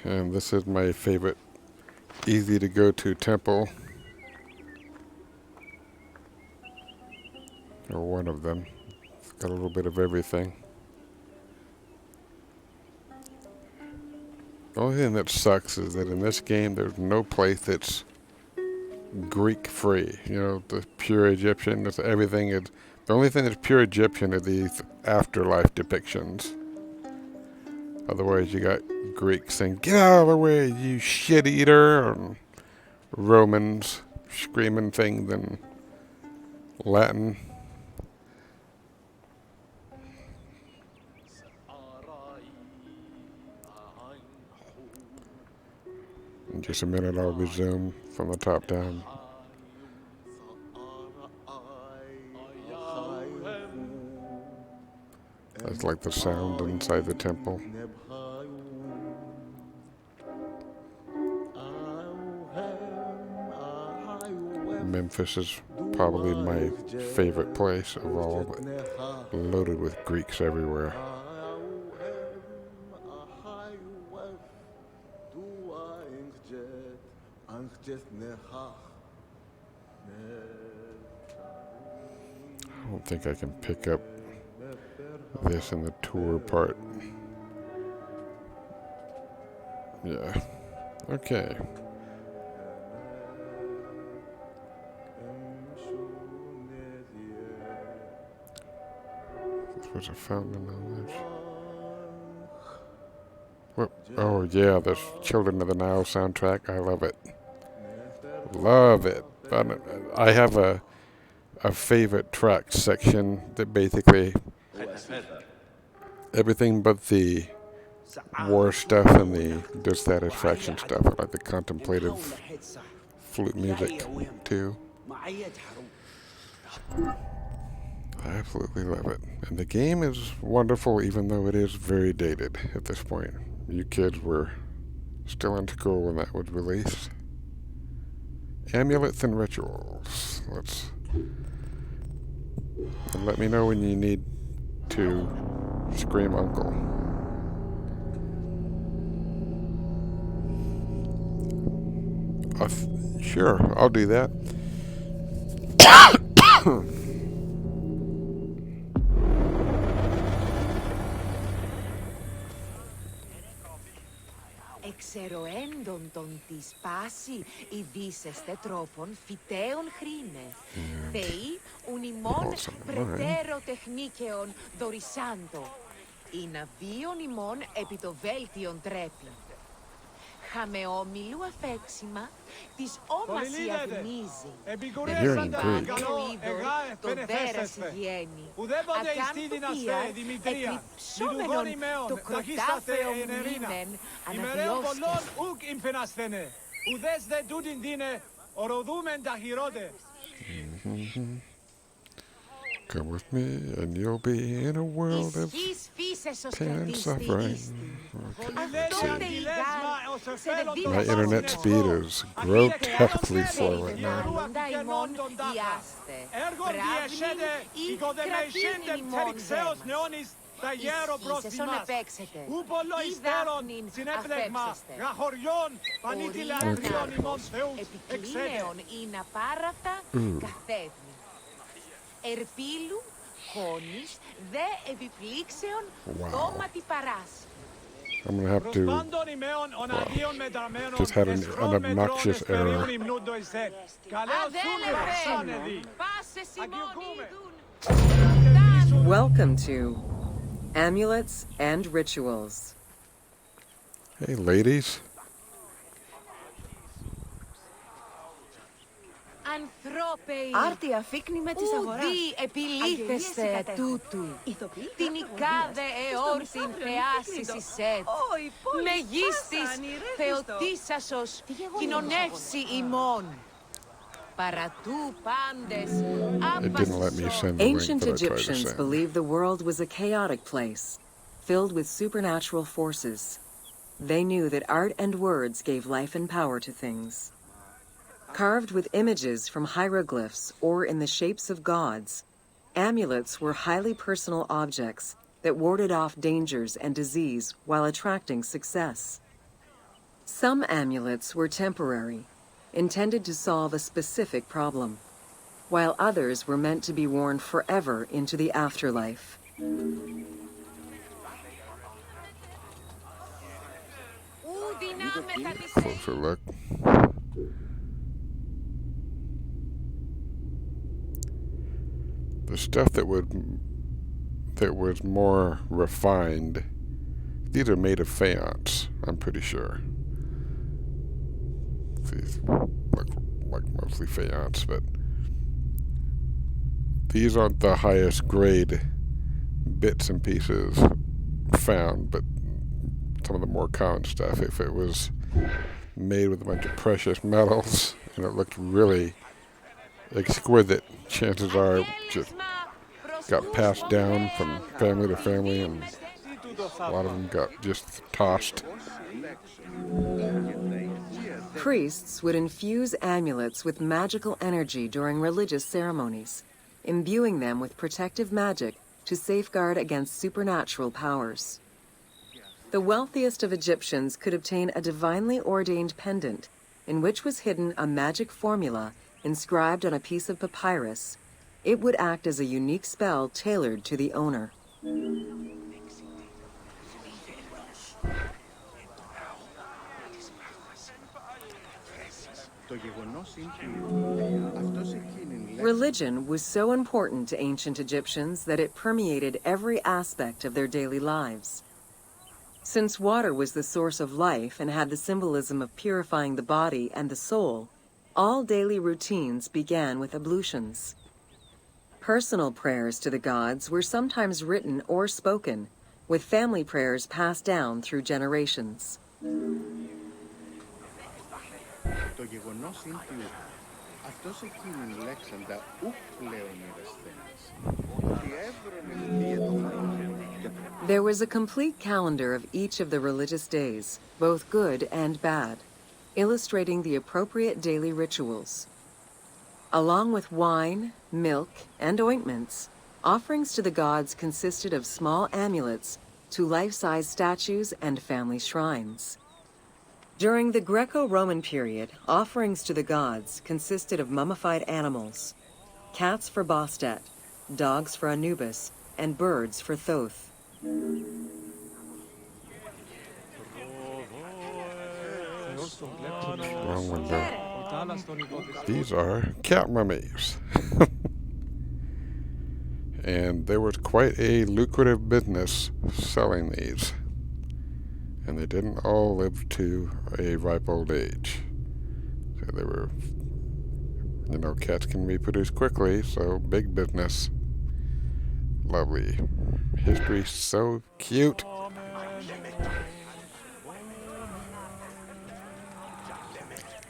And this is my favorite easy to go to temple. Or one of them. It's got a little bit of everything. The only thing that sucks is that in this game there's no place that's Greek free. You know, the pure Egyptian, everything is. The only thing that's pure Egyptian are these afterlife depictions. Otherwise, you got Greeks saying, "Get out of the way, you shit eater," and Romans screaming things in Latin. In just a minute, I'll resume from the top down. That's like the sound inside the temple. Memphis is probably my favorite place of all, but loaded with Greeks everywhere. I don't think I can pick up this in the tour part. Yeah. Okay. This was a fountain of knowledge. What? Oh yeah, the Children of the Nile soundtrack. I love it. Love it. I have a favorite track section that basically everything but the war stuff and the dissatisfaction stuff. I like the contemplative flute music too. I absolutely love it. And the game is wonderful, even though it is very dated at this point. You kids were still in school when that was released. Amulets and rituals. And let me know when you need to scream uncle. Sure, I'll do that. Εξερωέντων των της πάση ειδήσεστε τρόπων φυτέων χρήνε. Θεοί ουν ημών πρετέρω τεχνίκαιων δορισάντο. Η ναβίων ημών επί το βέλτιον τρέπει. Χαμεόμιλου αφέξιμα της όμαση αγνίζει. Εμπικουρέσαντα καλό είδωρ το δέρας γέννη. Ακάμπτιας εκρυψόμενον το κροτάφεον μνήμεν αναδιώσκες. Ουδές δε τούτην δίνε οροδούμεν τα χειρότε. Come with me and you'll be in a world of Ισχύς φύς Pain and suffering. My internet speed is grotesquely slow right now. Ερπίλου, χώνης, δε επιπλήξεων, Wow. δώματι παράς. I'm going to have to just had an obnoxious error. Welcome to Amulets and Rituals. Hey, ladies. Άρτια φύκνη της αγοράς. Ουδή επιλήθεστε τούτου. Την οικάδε εόρτην θεάσης εισέτ. Μεγίστης θεοτήσασος κοινωνεύσει ημών. Παρατού πάντες It didn't let me send the link, Ancient but I tried to Egyptians send. believed the world was a chaotic place, filled with supernatural forces. They knew that art and words gave life and power to things. Carved with images from hieroglyphs or in the shapes of gods, amulets were highly personal objects that warded off dangers and disease while attracting success. Some amulets were temporary, intended to solve a specific problem, while others were meant to be worn forever into the afterlife. Closer look. The stuff that was more refined, these are made of faience, I'm pretty sure. These look like mostly faience, but these aren't the highest grade bits and pieces found, but some of the more common stuff. If it was made with a bunch of precious metals and it looked really exquisite, chances are it just got passed down from family to family, and a lot of them got just tossed. Priests would infuse amulets with magical energy during religious ceremonies, imbuing them with protective magic to safeguard against supernatural powers. The wealthiest of Egyptians could obtain a divinely ordained pendant in which was hidden a magic formula inscribed on a piece of papyrus. It would act as a unique spell tailored to the owner. Religion was so important to ancient Egyptians that it permeated every aspect of their daily lives. Since water was the source of life and had the symbolism of purifying the body and the soul, all daily routines began with ablutions. Personal prayers to the gods were sometimes written or spoken, with family prayers passed down through generations. There was a complete calendar of each of the religious days, both good and bad, illustrating the appropriate daily rituals. Along with wine, milk, and ointments, offerings to the gods consisted of small amulets to life-size statues and family shrines. During the Greco-Roman period, offerings to the gods consisted of mummified animals, cats for Bastet, dogs for Anubis, and birds for Thoth. Wrong window. These are cat mummies. And there was quite a lucrative business selling these. And they didn't all live to a ripe old age. So they were, cats can reproduce quickly, so big business. Lovely. History so cute.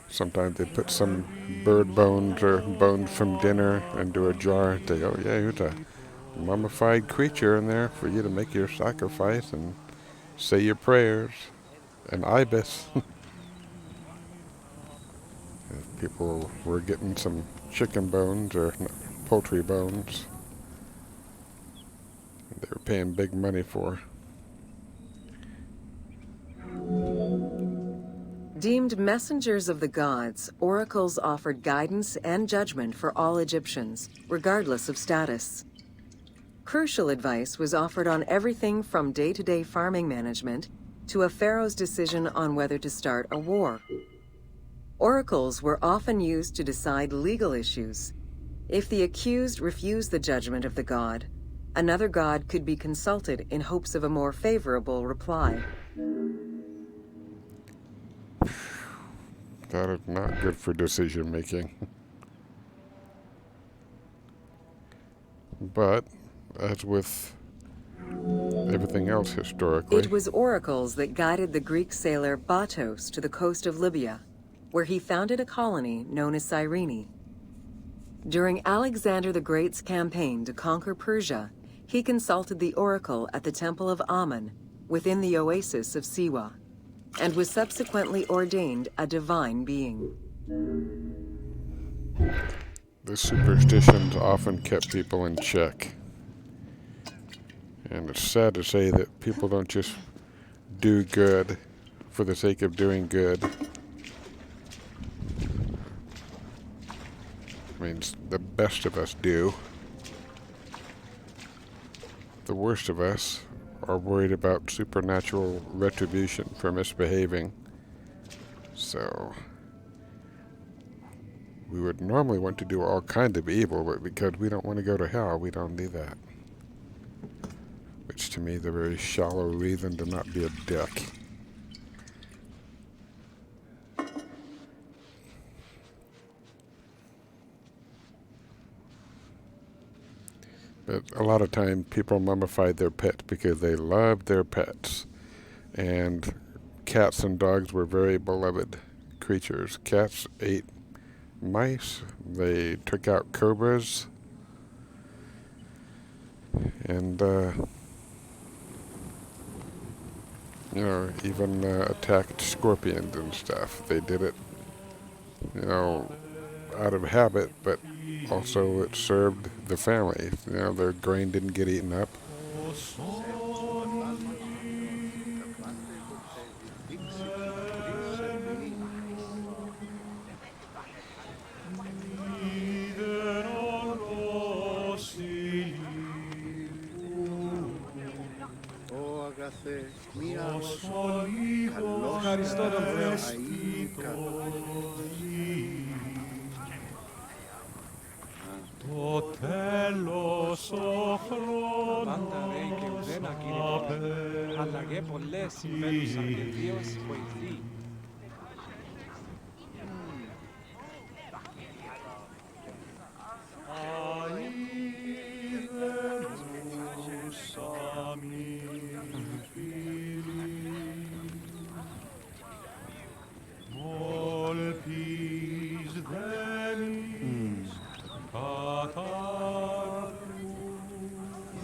Sometimes they put some bird bones or bones from dinner into a jar and say, oh yeah, here's a mummified creature in there for you to make your sacrifice and say your prayers. An ibis. If people were getting some chicken bones or poultry bones they were paying big money for. Deemed messengers of the gods, oracles offered guidance and judgment for all Egyptians, regardless of status. Crucial advice was offered on everything from day-to-day farming management to a pharaoh's decision on whether to start a war. Oracles were often used to decide legal issues. If the accused refused the judgment of the god, another god could be consulted in hopes of a more favorable reply. That is not good for decision making. But, as with everything else historically, It was oracles that guided the Greek sailor Batos to the coast of Libya, where he founded a colony known as Cyrene. During Alexander the Great's campaign to conquer Persia, he consulted the oracle at the Temple of Amun within the oasis of Siwa, and was subsequently ordained a divine being. the superstitions often kept people in check. And it's sad to say that people don't just do good for the sake of doing good. I mean, the best of us do. The worst of us are worried about supernatural retribution for misbehaving. So, we would normally want to do all kinds of evil, but because we don't want to go to hell, we don't do that. Which to me is a very shallow reason to not be a dick. But a lot of time people mummify their pets because they love their pets. And cats and dogs were very beloved creatures. Cats ate mice, they took out cobras, and even attacked scorpions and stuff. They did it, out of habit, but also it served the family. Their grain didn't get eaten up. Ευχαριστώ τον Θεό. Το τέλος ο χρόνος Πάντα ρε και ουδένα κύριε, αλλαγέ πολλές συμβαίνουσαν και Διός βοηθεί.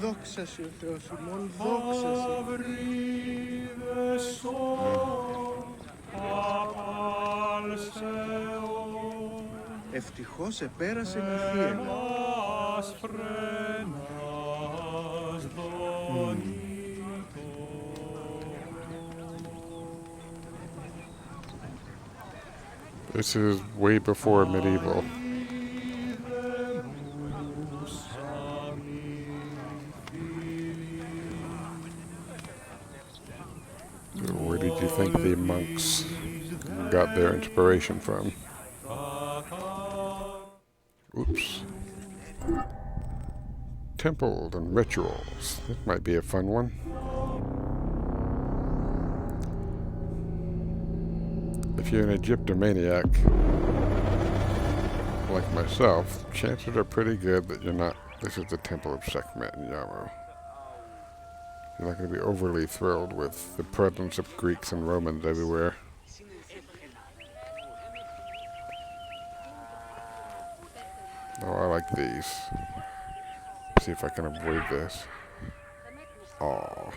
Δόξα σου ο Θεός ημών, δόξα σου. Ευτυχώς επέρασε η θύελα. This is way before medieval. Where did you think the monks got their inspiration from? Oops. Temples and rituals. That might be a fun one. If you're an Egyptomaniac, like myself, chances are pretty good that you're not. This is the Temple of Sekhmet in Yarrow. You're not going to be overly thrilled with the presence of Greeks and Romans everywhere. Oh, I like these. see if I can avoid this. Aw.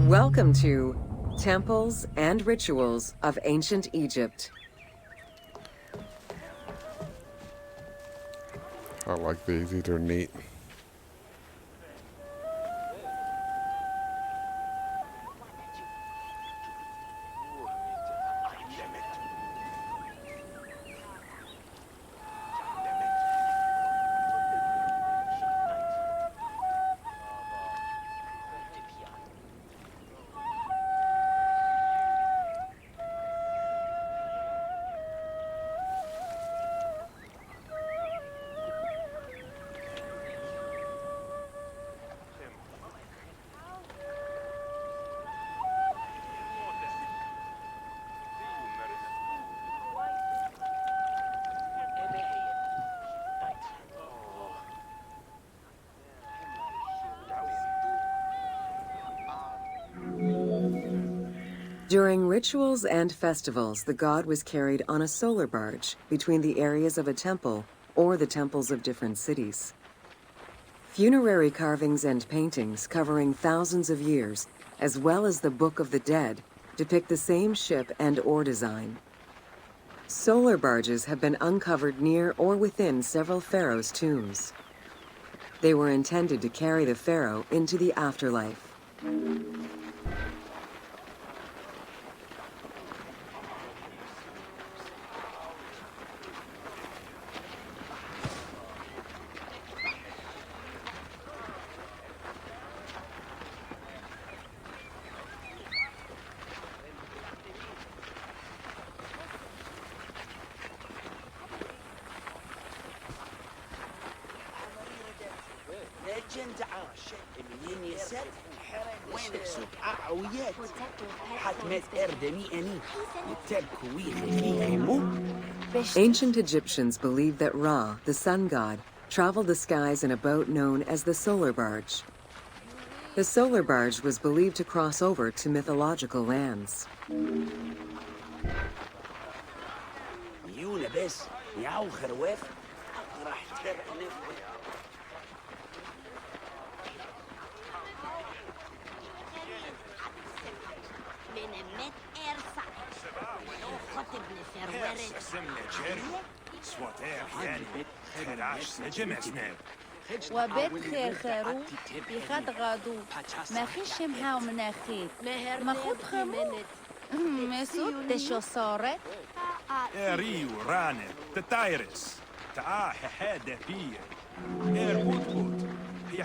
Welcome to Temples and Rituals of Ancient Egypt. I like these. These are neat. During rituals and festivals, the god was carried on a solar barge between the areas of a temple or the temples of different cities. Funerary carvings and paintings covering thousands of years, as well as the Book of the Dead, depict the same ship and oar design. Solar barges have been uncovered near or within several pharaohs' tombs. They were intended to carry the pharaoh into the afterlife. Ancient Egyptians believed that Ra, the sun god, traveled the skies in a boat known as the solar barge. The solar barge was believed to cross over to mythological lands. وبيت خير خيرو يخد غادو ما خيشم هاو من أخير ما خود خمو مسود دشو صارت ريو رانر تتايرس تعاهد بيه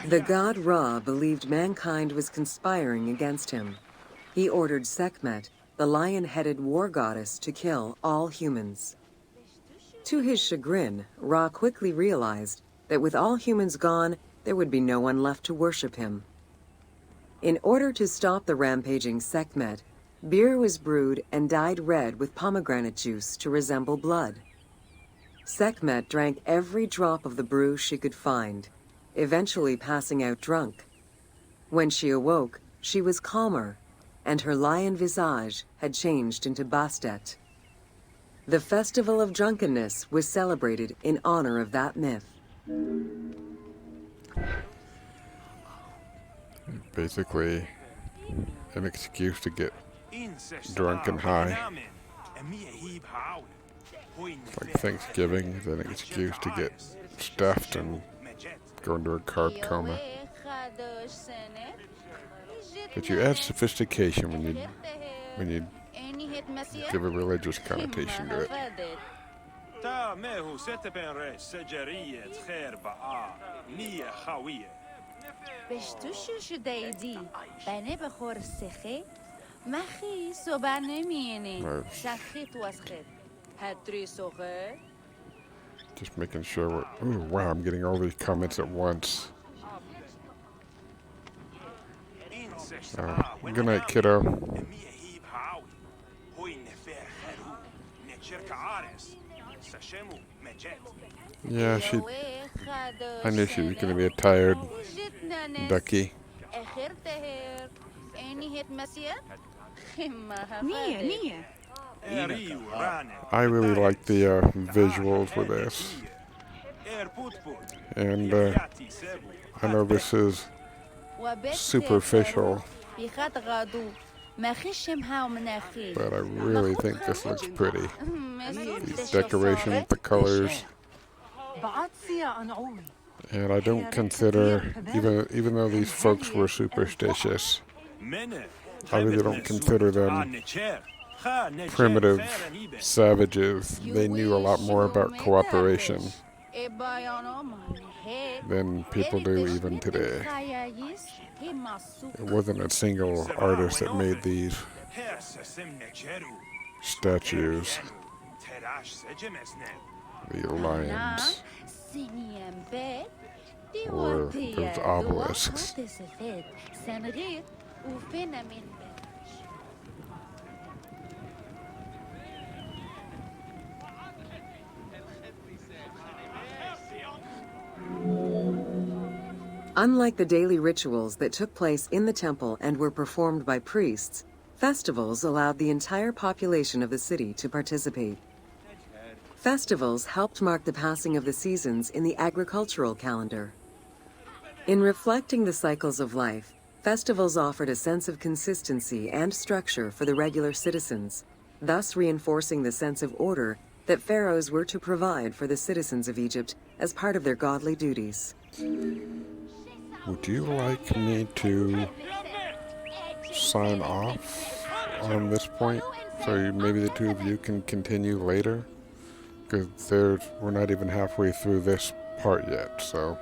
The god Ra believed mankind was conspiring against him. He ordered Sekhmet, the lion-headed war goddess, to kill all humans. To his chagrin, Ra quickly realized that with all humans gone, there would be no one left to worship him. In order to stop the rampaging Sekhmet, beer was brewed and dyed red with pomegranate juice to resemble blood. Sekhmet drank every drop of the brew she could find, eventually passing out drunk. When she awoke, she was calmer, and her lion visage had changed into Bastet. The festival of drunkenness was celebrated in honor of that myth. Basically, an excuse to get drunk and high. Like Thanksgiving is an excuse to get stuffed and go into a carb coma. But you add sophistication when you give a religious connotation to it. Just making sure we're... Oh, wow, I'm getting all these comments at once. Good night, kiddo. Yeah, I knew she was going to be a tired ducky. I really like the visuals with this. And I know this is superficial, but I really think this looks pretty. These decorations, the colors. And I don't consider, even though these folks were superstitious, I really don't consider them primitive savages. They knew a lot more about cooperation than people do even today. It wasn't a single artist that made these statues, the lions, or those obelisks. Unlike the daily rituals that took place in the temple and were performed by priests, festivals allowed the entire population of the city to participate. Festivals helped mark the passing of the seasons in the agricultural calendar. In reflecting the cycles of life, festivals offered a sense of consistency and structure for the regular citizens, thus reinforcing the sense of order that pharaohs were to provide for the citizens of Egypt as part of their godly duties. Would you like me to sign off on this point so maybe the two of you can continue later? Because we're not even halfway through this part yet, so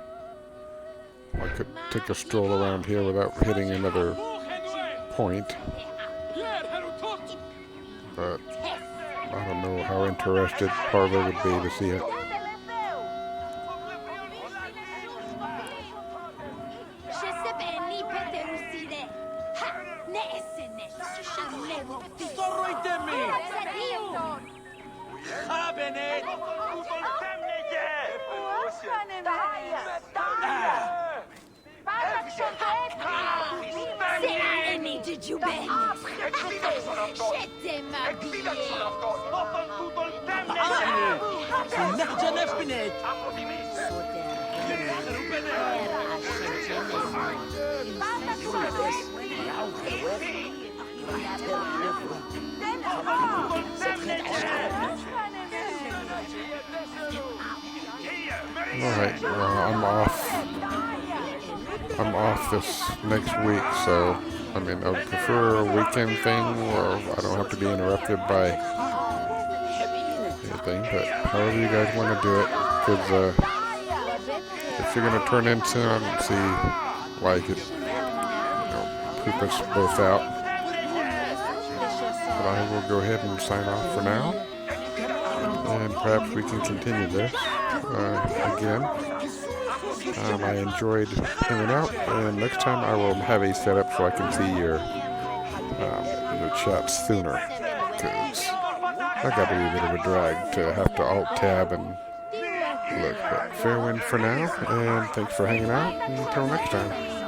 I could take a stroll around here without hitting another point. But I don't know how interested Parva would be to see it. Alright, well, I'm off this next week, so I mean, I would prefer a weekend thing where I don't have to be interrupted by anything, but however you guys want to do it, because if you're going to turn in soon, I don't see why you could, poop us both out. But I will go ahead and sign off for now, and perhaps we can continue this again. I enjoyed hanging out, and next time I will have a setup so I can see your chats sooner, because that got to be a bit of a drag to have to alt-tab and look. But fair wind for now, and thanks for hanging out, and until next time.